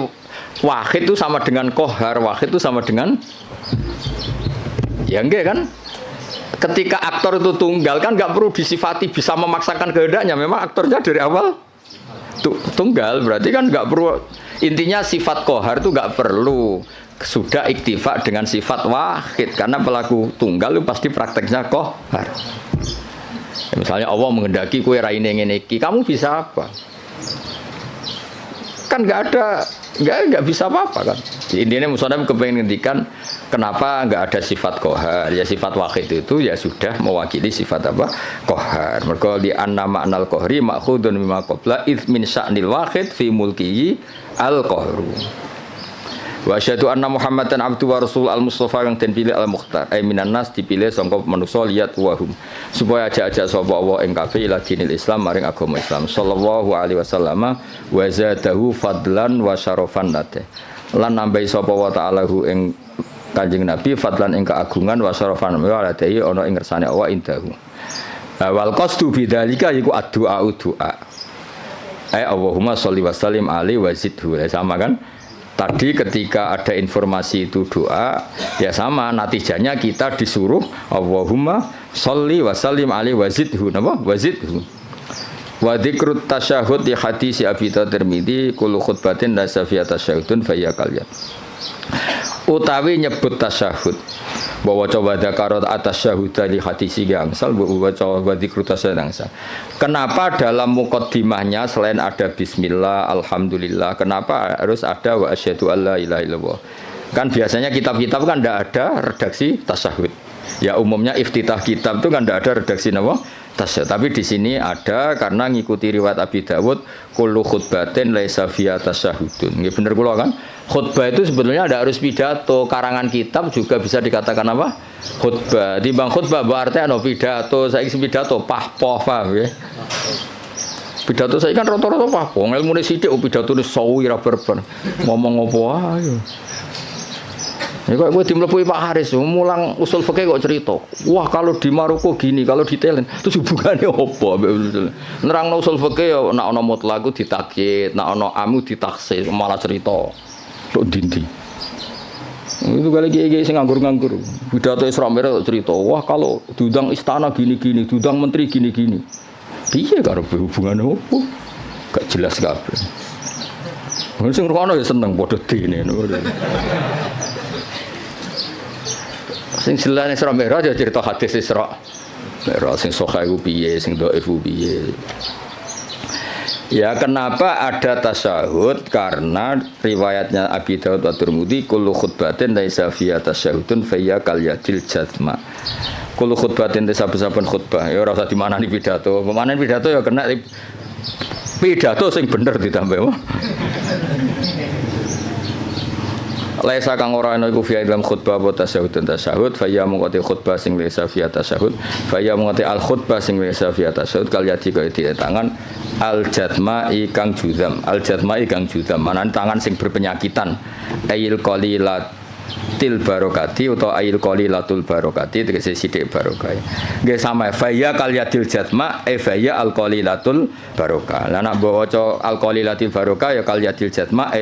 Speaker 1: wahid itu sama dengan kohar, wahid itu sama dengan ya enggak kan? Ketika aktor itu tunggal kan gak perlu disifati bisa memaksakan kehendaknya. Memang aktornya dari awal tunggal, berarti kan gak perlu. Intinya sifat kohar itu gak perlu. Sudah iktifak dengan sifat wahid karena pelaku tunggal itu pasti prakteknya kohar. Ya, misalnya Allah menghendaki kue raine ngene iki, kamu bisa apa? Kan nggak bisa apa-apa kan. Intinya Musonab kepengen ngendikan kenapa nggak ada sifat kohar. Ya sifat wahid itu ya sudah mewakili sifat apa? Kohar. Mergo di anna ma'nal kohri ma'khudun mimma qabla id min sya'nil wahid fi mulkihi al kohru. Wa asyhadu anna Muhammadan abdu wa rasul al-mustafa yang den pilih al-mukhtar ay minan nas dipilih sangka manusa liyat wahum supaya ajak-ajak sapa Allah ing kabeh ila dinil Islam maring agama Islam sallallahu alaihi wasallam wa zadahu fadlan wa syarafan nate lan nambahi sapa wa ta'ala hu ing Kanjeng Nabi fadlan ing keagungan wa syarafan wa ladai ana ing ngersane Allah indahu wal qasdu bidzalika iku addu'a du'a ay Allahumma sholli wa sallim alaihi wa zidhu sama kan. Tadi ketika ada informasi itu doa, ya sama natijanya kita disuruh Allahumma sholli wa sallim alaihi wa zidhu, napa? Wa zidhu. Wa dzikrut tasyahhud di hadis Abi Tirmidzi kullu khutbatin la safiya tasyahhudun fa ya kalyan. Utawi nyebut tasyahud bahwa coba dakarat atas syahudah di hadis gangsal bahwa coba dzikrut tasyahud gangsal. Kenapa dalam muqaddimahnya selain ada bismillah, alhamdulillah, kenapa harus ada wa asyhadu alla ilaha illallah? Kan biasanya kitab-kitab kan tidak ada redaksi tasyahud. Ya umumnya iftitah kitab itu kan tidak ada redaksi nama tasyahud. Tapi di sini ada karena ngikuti riwayat Abi Dawud kullu khutbatin laisa fiha tasyahudun. Nggih bener kula kan? Khutbah itu sebetulnya ada harus pidato, karangan kitab juga bisa dikatakan apa? Khutbah. Timbang khutbah berarti ana pidato, saiki pidato pahpoh paham ya. Pidato saiki kan rata-rata pahpoh, ilmune sithik pidatone sawi ra berber. Ngomong apa ae. Ya kok kowe dimlepuhi Pak Haris, mulang usul fikih kok cerita. Wah, kalau di Maroko gini, kalau di Thailand, terus hubungannya apa? Nerangno usul fikih ya nek ana mutlaq ditakyid, nek ana amu ditaksis, malah cerita. Tok dindi. Itu kali kiai sing nganggur-nganggur. Pidato Isra Mi'raj cerita, wah kalau diundang istana gini-gini, diundang menteri gini-gini. Piye karo hubungannya apa? Gak jelas kabeh. Sing ngrungokno ya seneng padha dene. Sing jelas Isra Mi'raj ya cerita hadis Isra Mi'raj sing sahih ku piye, sing dhaif ku piye. Ya kenapa ada tasyahud? Karena riwayatnya Abi Dawud wa Tirmidzi kullu khutbatin laisa fiha tasyahudun fa hiya kal yadil jazma. Kullu khutbatin saben-saben khutbah ya ora usah dimanani pidato. Pemanen pidato ya kena pidato sing bener ditambah. Laisa kang ora ana iku fi dalam khutbah apa tasyahud fa ya mungkoti khutbah sing laisa fi tasyahud fa ya mungkoti al khutbah sing laisa fi tasyahud kal yadi kaya di tangan al jatma'i kang judam manan tangan sing berpenyakitan ayil qalilatil barokati utawa ayil qalilatul barokati tegese sithik barokah nggih sama fa ya kal yadil jatma fa ya al qalilatul barokah lan nek waca al qalilatil barokah ya kal yadil jatma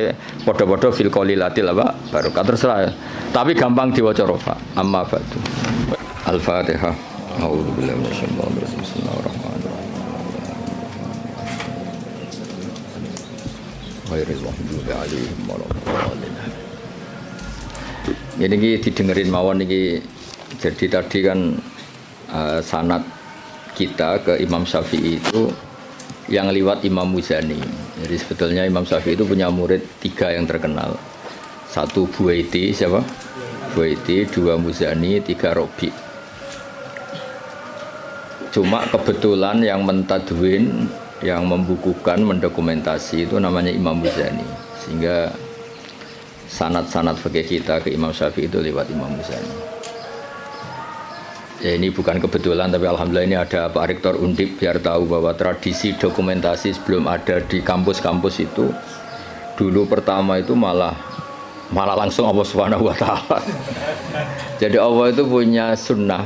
Speaker 1: padha-padha fil qalilatil apa barokah terserah tapi gampang diwaca rofa amma ba'du al-fatihah a'udzubillahi minasyaitonir rajim bismillahirrahmanirrahim ghairil maghdubi 'alaihim waladdallin. Ini didengerin mawon ini. Jadi tadi kan sanad kita ke Imam Syafi'i itu yang lewat Imam Muzani. Jadi sebetulnya Imam Syafi'i itu punya murid 3 yang terkenal. 1 Buaiti, siapa? Buaiti, 2 Muzani, 3 Robi. Cuma kebetulan yang mentadwin, yang membukukan, mendokumentasi itu namanya Imam Muzani. Sehingga sanad-sanad fikih kita ke Imam Syafi'i itu lewat Imam Muzani. Ya ini bukan kebetulan, tapi alhamdulillah ini ada Pak Rektor Undip biar tahu bahwa tradisi dokumentasi sebelum ada di kampus-kampus itu dulu pertama itu malah langsung Allah Subhanahu wa taala. Jadi Allah itu punya sunnah.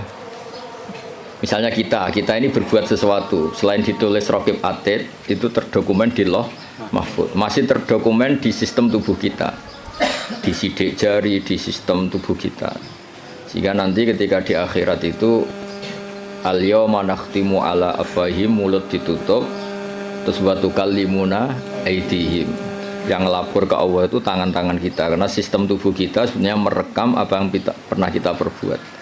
Speaker 1: Misalnya kita ini berbuat sesuatu selain ditulis Raqib Atid itu terdokumen di Lauh Mahfuz, masih terdokumen di sistem tubuh kita, di sidik jari, di sistem tubuh kita, sehingga nanti ketika di akhirat itu al-yawma nakhtimu ala afwahihim, mulut ditutup, terus wa tukallimuna aydihim, yang lapor ke Allah itu tangan-tangan kita, karena sistem tubuh kita sebenarnya merekam apa yang pernah kita perbuat.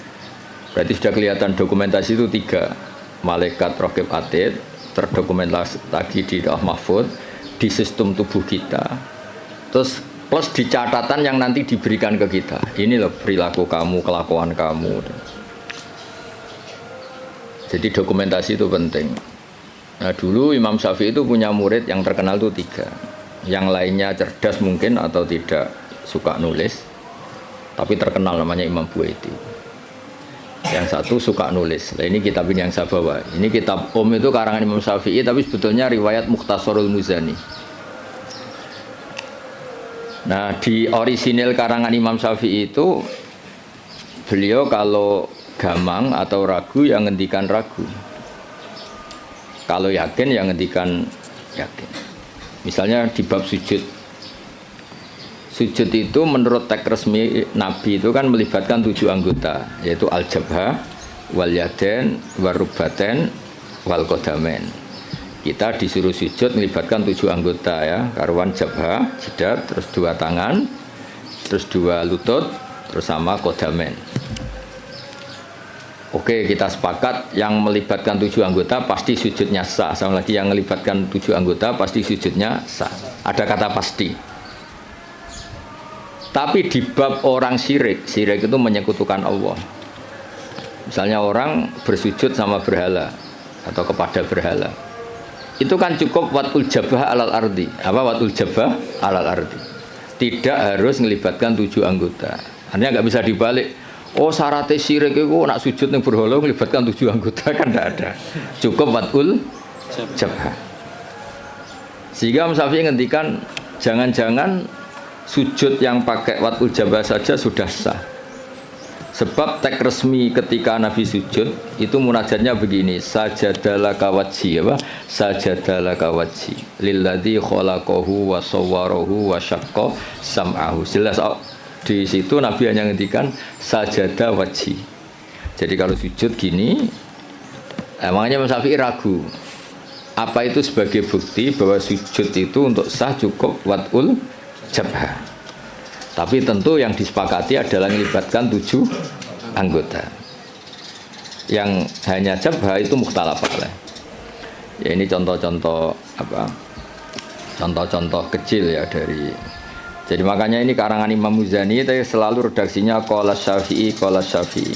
Speaker 1: Berarti sudah kelihatan dokumentasi itu 3. Malaikat Raqib Atid terdokumentasi lagi di Lauh Mahfuz, di sistem tubuh kita. Terus plus di catatan yang nanti diberikan ke kita. Ini loh perilaku kamu, kelakuan kamu. Jadi dokumentasi itu penting. Nah dulu Imam Syafi'i itu punya murid yang terkenal itu 3. Yang lainnya cerdas mungkin atau tidak suka nulis, tapi terkenal namanya Imam Buaiti. Yang satu suka nulis. Nah ini kitab ini yang saya bawa. Ini kitab itu karangan Imam Syafi'i, tapi sebetulnya riwayat Mukhtasarul Muzani. Nah di orisinil karangan Imam Syafi'i itu beliau kalau gamang atau ragu yang ngendikan ragu, kalau yakin yang ngendikan yakin. Misalnya di bab sujud itu menurut teks resmi Nabi itu kan melibatkan 7 anggota, yaitu al-jabhah, wal yaden, warubaten, wal qadamen. Kita disuruh sujud melibatkan 7 anggota ya, karuan jabhah, jidat, terus 2 tangan, terus 2 lutut, terus sama qadamen. Oke, kita sepakat yang melibatkan 7 anggota pasti sujudnya sah. Sama lagi yang melibatkan 7 anggota pasti sujudnya sah. Ada kata pasti. Tapi di bab orang syirik itu menyekutukan Allah. Misalnya orang bersujud sama berhala atau kepada berhala. Itu kan cukup watul jabah alal ardi. Apa watul jabah alal ardi? Tidak harus melibatkan 7 anggota. Artinya nggak bisa dibalik. Oh syaratnya syirik itu nak sujud yang berhala melibatkan 7 anggota kan tidak ada. Cukup watul jabah. Sehingga Imam Syafi'i ngendikan jangan-jangan sujud yang pakai watul jabah saja sudah sah. Sebab teks resmi ketika Nabi sujud itu munajatnya begini, sajadalaka wajhi apa? Sajadalaka wajhi lilladzi khalaqahu wa sawwarahu wa syaqqa sam'ahu. Jelas di situ Nabi hanya ngendikan sajada wajhi. Jadi kalau sujud gini, emangnya Imam Syafi'i ragu. Apa itu sebagai bukti bahwa sujud itu untuk sah cukup watul jabhah. Tapi tentu yang disepakati adalah melibatkan 7 anggota. Yang hanya jabhah itu mukhtalaf alaih. Ya ini contoh-contoh apa? Contoh-contoh kecil ya dari. Jadi makanya ini karangan Imam Muzani itu selalu redaksinya qala Syafi'i qala Syafi'i.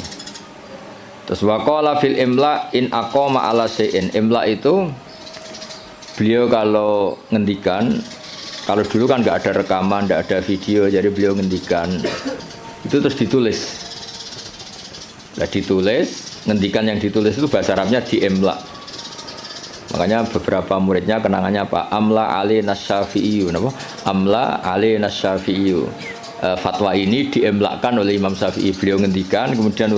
Speaker 1: Terus wa qala fil imla in aqama ala syai'in. Imla itu beliau kalau ngendikan, kalau dulu kan nggak ada rekaman, nggak ada video, jadi beliau ngendikan itu terus ditulis. Nah ditulis, ngendikan yang ditulis itu bahasa Arabnya di imla. Makanya beberapa muridnya kenangannya apa? Amla ali nasyafi'iyu, apa? Amla ali nasyafi'iyu. Fatwa ini diemlakkan oleh Imam Syafi'i. Beliau ngendikan, kemudian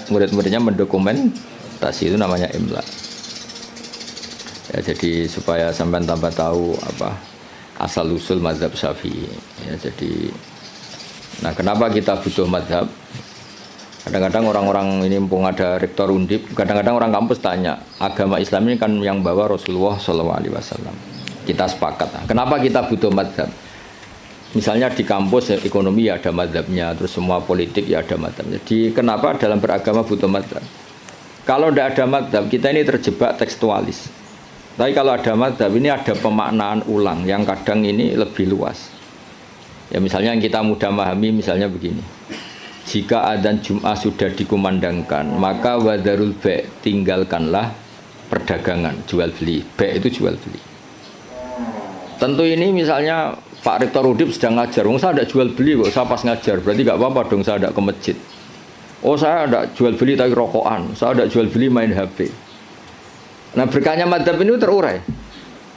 Speaker 1: murid-muridnya mendokumentasi, itu namanya imla. Ya, jadi supaya sampai tambah tahu apa asal usul mazhab Syafi'i. Ya, jadi, nah kenapa kita butuh mazhab? Kadang-kadang orang-orang ini mumpung ada rektor Undip, kadang-kadang orang kampus tanya, agama Islam ini kan yang bawa Rasulullah SAW. Kita sepakat. Kenapa kita butuh mazhab? Misalnya di kampus ya, ekonomi ya ada mazhabnya, terus semua politik ya ada mazhabnya. Jadi kenapa dalam beragama butuh mazhab? Kalau tidak ada mazhab, kita ini terjebak tekstualis. Tapi kalau ada mazhab ini ada pemaknaan ulang yang kadang ini lebih luas. Ya misalnya yang kita mudah memahami misalnya begini. Jika adzan Jum'ah sudah dikumandangkan, maka wadarul ba' tinggalkanlah perdagangan, jual beli. Ba' itu jual beli. Tentu ini misalnya Pak Rektor Udip sedang ngajar, saya tidak jual beli kok, saya pas ngajar, berarti nggak apa-apa dong saya tidak ke masjid. Oh saya tidak jual beli tapi rokokan, saya tidak jual beli main HP. Nah berkahnya madzhab ini terurai.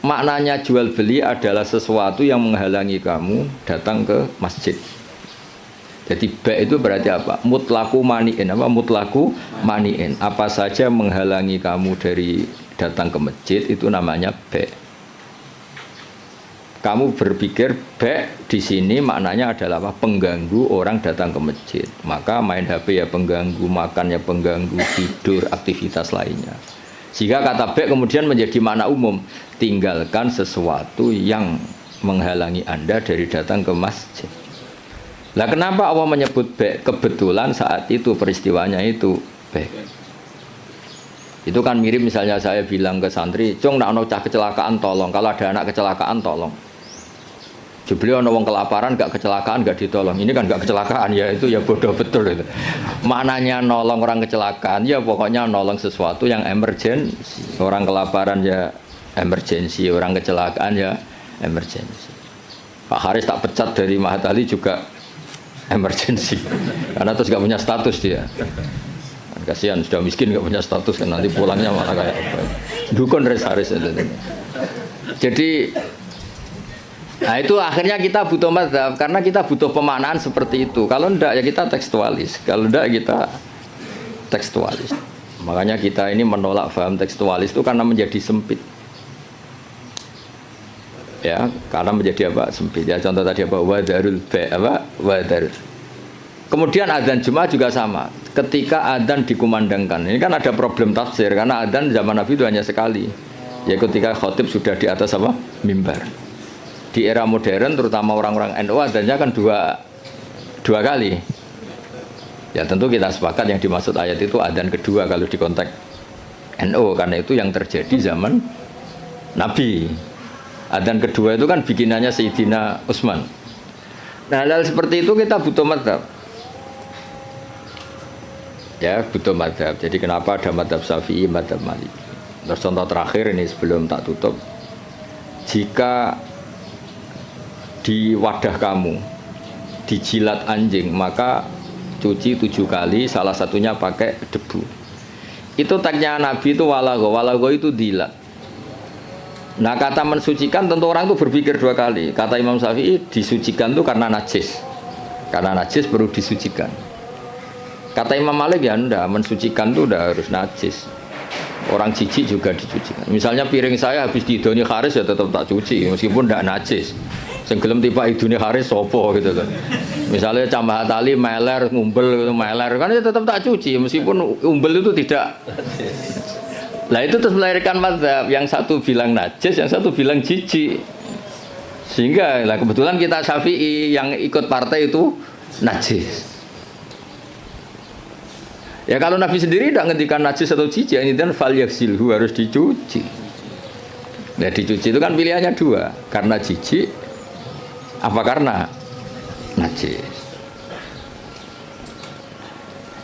Speaker 1: Maknanya jual beli adalah sesuatu yang menghalangi kamu datang ke masjid. Jadi ba' itu berarti apa? Mutlaku mani'in. Apa mutlaku mani'in? Apa saja menghalangi kamu dari datang ke masjid itu namanya ba'. Kamu berpikir ba' di sini maknanya adalah apa? Pengganggu orang datang ke masjid. Maka main HP ya pengganggu, makan ya pengganggu, tidur, aktivitas lainnya. Sehingga kata ba' kemudian menjadi makna umum. Tinggalkan sesuatu yang menghalangi Anda dari datang ke masjid. Lah kenapa Allah menyebut ba'? Kebetulan saat itu peristiwanya itu ba'. Itu kan mirip misalnya saya bilang ke santri, "Cung, nak ono cah kecelakaan tolong. Kalau ada anak kecelakaan tolong." Jebule ana wong kelaparan gak kecelakaan gak ditolong. Ini kan gak kecelakaan ya itu ya bodoh betul itu. Maknanya nolong orang kecelakaan ya pokoknya nolong sesuatu yang emergensi. Orang kelaparan ya emergensi, orang kecelakaan ya emergensi. Pak Haris tak pecat dari Mahatali juga emergensi. Karena terus gak punya status dia. Kasihan sudah miskin gak punya status kan nanti pulangnya malah kayak apa. Dukun Haris. Jadi nah itu akhirnya kita butuh mazhab karena kita butuh pemaknaan seperti itu. Kalau enggak ya kita tekstualis. Kalau enggak kita tekstualis. Makanya kita ini menolak paham tekstualis itu karena menjadi sempit. Ya, karena menjadi apa? Sempit. Ya contoh tadi apa? Wadarul wadar. Kemudian adzan Jumat juga sama. Ketika adzan dikumandangkan. Ini kan ada problem tafsir karena adzan zaman Nabi itu hanya sekali. Ya ketika khotib sudah di atas apa? Mimbar. Di era modern terutama orang-orang NU adanya kan dua kali. Ya tentu kita sepakat yang dimaksud ayat itu adzan kedua kalau di konteks NU karena itu yang terjadi zaman Nabi. Adzan kedua itu kan bikinannya Sayyidina Utsman. Nah hal seperti itu kita butuh mazhab. Ya butuh mazhab. Jadi kenapa ada mazhab Syafi'i, mazhab Maliki. Terus contoh terakhir ini sebelum tak tutup. Jika di wadah kamu dijilat anjing maka cuci 7 kali, salah satunya pakai debu. Itu tagnya Nabi itu walago itu dilat. Nah kata mensucikan tentu orang itu berpikir 2 kali. Kata Imam Syafi'i disucikan itu karena najis perlu disucikan. Kata Imam Malik ya enggak, mensucikan itu udah harus najis. Orang jijik juga dicucikan. Misalnya piring saya habis didoni Haris ya tetap tak cuci meskipun enggak najis. Senggelem tiba idune Haris sopo gitu kan. Misalnya Cambah Tali meler ngumbel gitu meler kan ya tetap tak cuci meskipun umbel itu tidak. Lah itu terus melahirkan mazhab yang satu bilang najis, yang satu bilang jijik. Sehingga lah kebetulan kita Syafi'i yang ikut partai itu najis. Ya kalau Nabi sendiri tidak ngendikan najis atau jijik, ini kan fal yaksilhu harus dicuci. Nah dicuci itu kan pilihannya 2, karena jijik apa karena najis.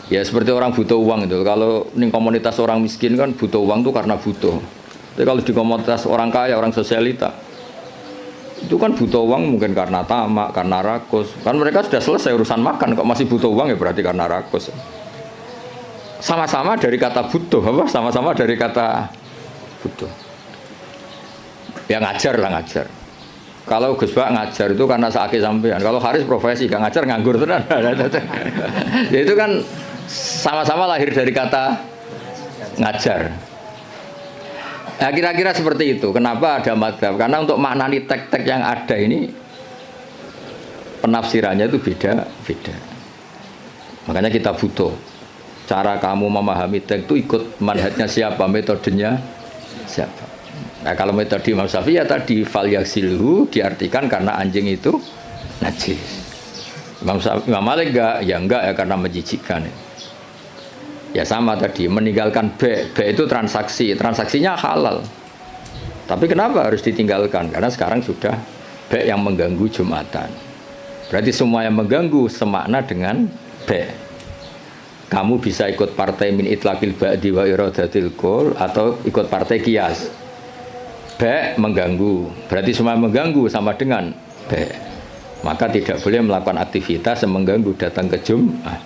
Speaker 1: Ya seperti orang butuh uang itu. Kalau di komunitas orang miskin kan butuh uang itu karena butuh. Tapi kalau di komunitas orang kaya, orang sosialita itu kan butuh uang mungkin karena tamak, karena rakus. Kan mereka sudah selesai urusan makan, kok masih butuh uang ya berarti karena rakus. Sama-sama dari kata butuh, apa? Sama-sama dari kata butuh. Ya ngajar lah ngajar. Kalau Gus Bak ngajar itu karena sakit sampean. Kalau Haris profesi gak ngajar nganggur tenan. Ya itu kan sama-sama lahir dari kata ngajar. Nah kira-kira seperti itu. Kenapa ada mazhab? Karena untuk maknani tek-tek yang ada ini penafsirannya itu beda-beda. Makanya kita butuh cara kamu memahami tek itu ikut manhajnya siapa, metodenya siapa. Nah kalau metode Imam Syafi'i ya tadi fal yaksilhu diartikan karena anjing itu najis. Imam Malik enggak ya karena menjijikkan. Ya sama tadi meninggalkan B itu transaksinya halal. Tapi kenapa harus ditinggalkan? Karena sekarang sudah B yang mengganggu Jumatan. Berarti semua yang mengganggu semakna dengan B. Kamu bisa ikut partai min itlaqil ba'di wa iradatil qul atau ikut partai qiyas. B mengganggu, berarti semua mengganggu sama dengan B. Maka tidak boleh melakukan aktivitas yang mengganggu datang ke Jumat.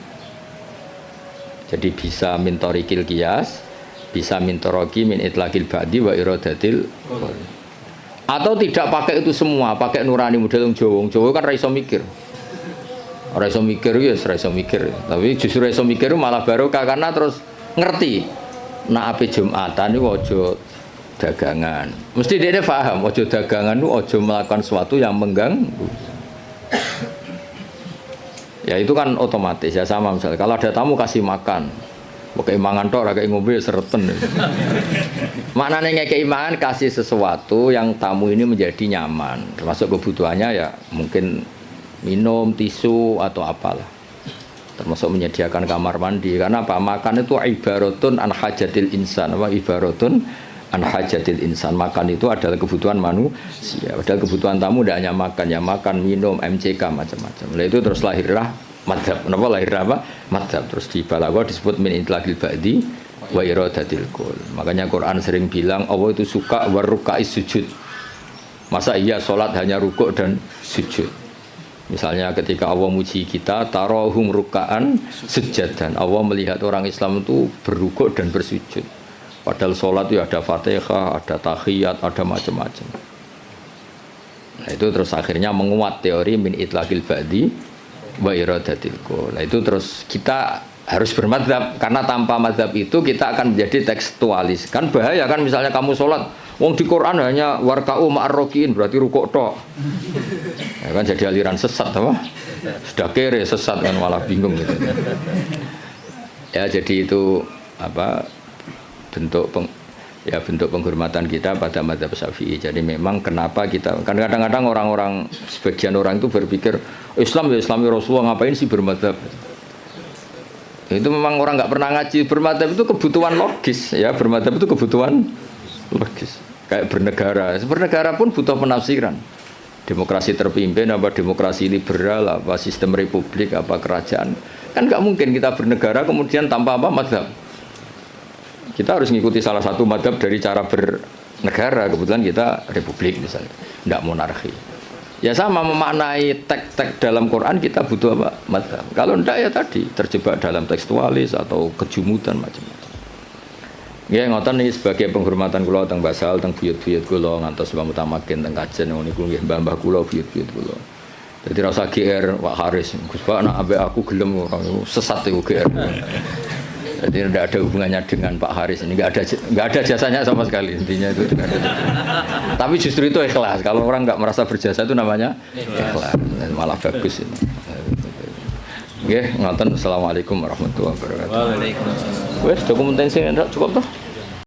Speaker 1: Jadi bisa min thariqil qiyas, bisa min thariqi min itlaqil ba'di wa iradatil qul. Atau tidak pakai itu semua, pakai nurani model Jawa kan ra iso mikir. Ora iso mikir ya ora iso mikir. Tapi justru iso mikir malah barokah karena terus ngerti. Nah ape Jumatan niku aja dagangan. Mesti dia paham aja dagangan itu aja melakukan sesuatu yang mengganggu. Ya itu kan otomatis ya sama misalnya kalau ada tamu kasih makan. Pakai mangan tok ora kayak ngombe sereten. Maknanya ngekei mangan kasih sesuatu yang tamu ini menjadi nyaman. Termasuk kebutuhannya ya mungkin minum, tisu atau apalah. Termasuk menyediakan kamar mandi karena apa? Makan itu ibaratun an hajatil insan, apa ibaratun an hajatil insan. Makan itu adalah kebutuhan manusia. Padahal kebutuhan tamu tidak hanya makan, ya makan, minum, MCK macam-macam. Nah itu terus lahirlah madhab. Kenapa lahir apa? Madhab. Terus di balaghah disebut min itlaqil ba'di wa iradatil kul. Makanya Quran sering bilang Allah itu suka warukais sujud. Masa iya sholat hanya rukuk dan sujud? Misalnya ketika Allah muji kita, tarohum ruka'an sujadan. Allah melihat orang Islam itu berrukuk dan bersujud. Padahal sholat itu ada fatihah, ada tahiyat, ada macam-macam. Nah itu terus akhirnya menguat teori min itlaqil ba'di wa iradatil kul. Nah itu terus kita harus bermadzhab, karena tanpa madzhab itu kita akan menjadi tekstualis. Kan bahaya kan misalnya kamu sholat, wong di Quran hanya warka'u ma'arrokiin, berarti rukuk tok. Ya kan jadi aliran sesat apa? Sudah kere sesat kan malah bingung gitu. Ya jadi itu apa bentuk penghormatan kita pada madzhab Syafi'i. Jadi memang kenapa kita kan kadang-kadang orang-orang sebagian orang itu berpikir Islam ya Islami Rasulullah, ngapain sih bermadzhab? Itu memang orang nggak pernah ngaji. Bermadzhab itu kebutuhan logis ya, bermadzhab itu kebutuhan logis. Kayak bernegara pun butuh penafsiran. Demokrasi terpimpin apa demokrasi liberal, apa sistem republik, apa kerajaan. Kan nggak mungkin kita bernegara kemudian tanpa apa madzhab. Kita harus mengikuti salah satu madzhab dari cara bernegara. Kebetulan kita republik misalnya, nggak monarki. Ya sama memaknai teks-teks dalam Quran kita butuh apa? Madzhab. Kalau enggak ya tadi terjebak dalam tekstualis atau kejumutan macam-macam. Ya ngoten niki sebagai penghormatan kula teng Basal, teng buyut-buyut kula ngantos Mbah Mutamakin teng Kajen niku nggih mbah-mbah kula buyut-buyut kula. Dadi ra usah GR Pak Haris. Gus Pak nek ambek aku gelem ora sesat iku GR. Jadi tidak ada hubungannya dengan Pak Haris ini, nggak ada jasanya sama sekali, intinya itu tidak ada. Tapi justru itu ikhlas. Kalau orang nggak merasa berjasa itu namanya ikhlas, malah bagus ini. Oke, ngoten. Assalamualaikum warahmatullahi wabarakatuh.
Speaker 2: Waalaikumsalam.
Speaker 1: Wes dokumentasi cukup toh?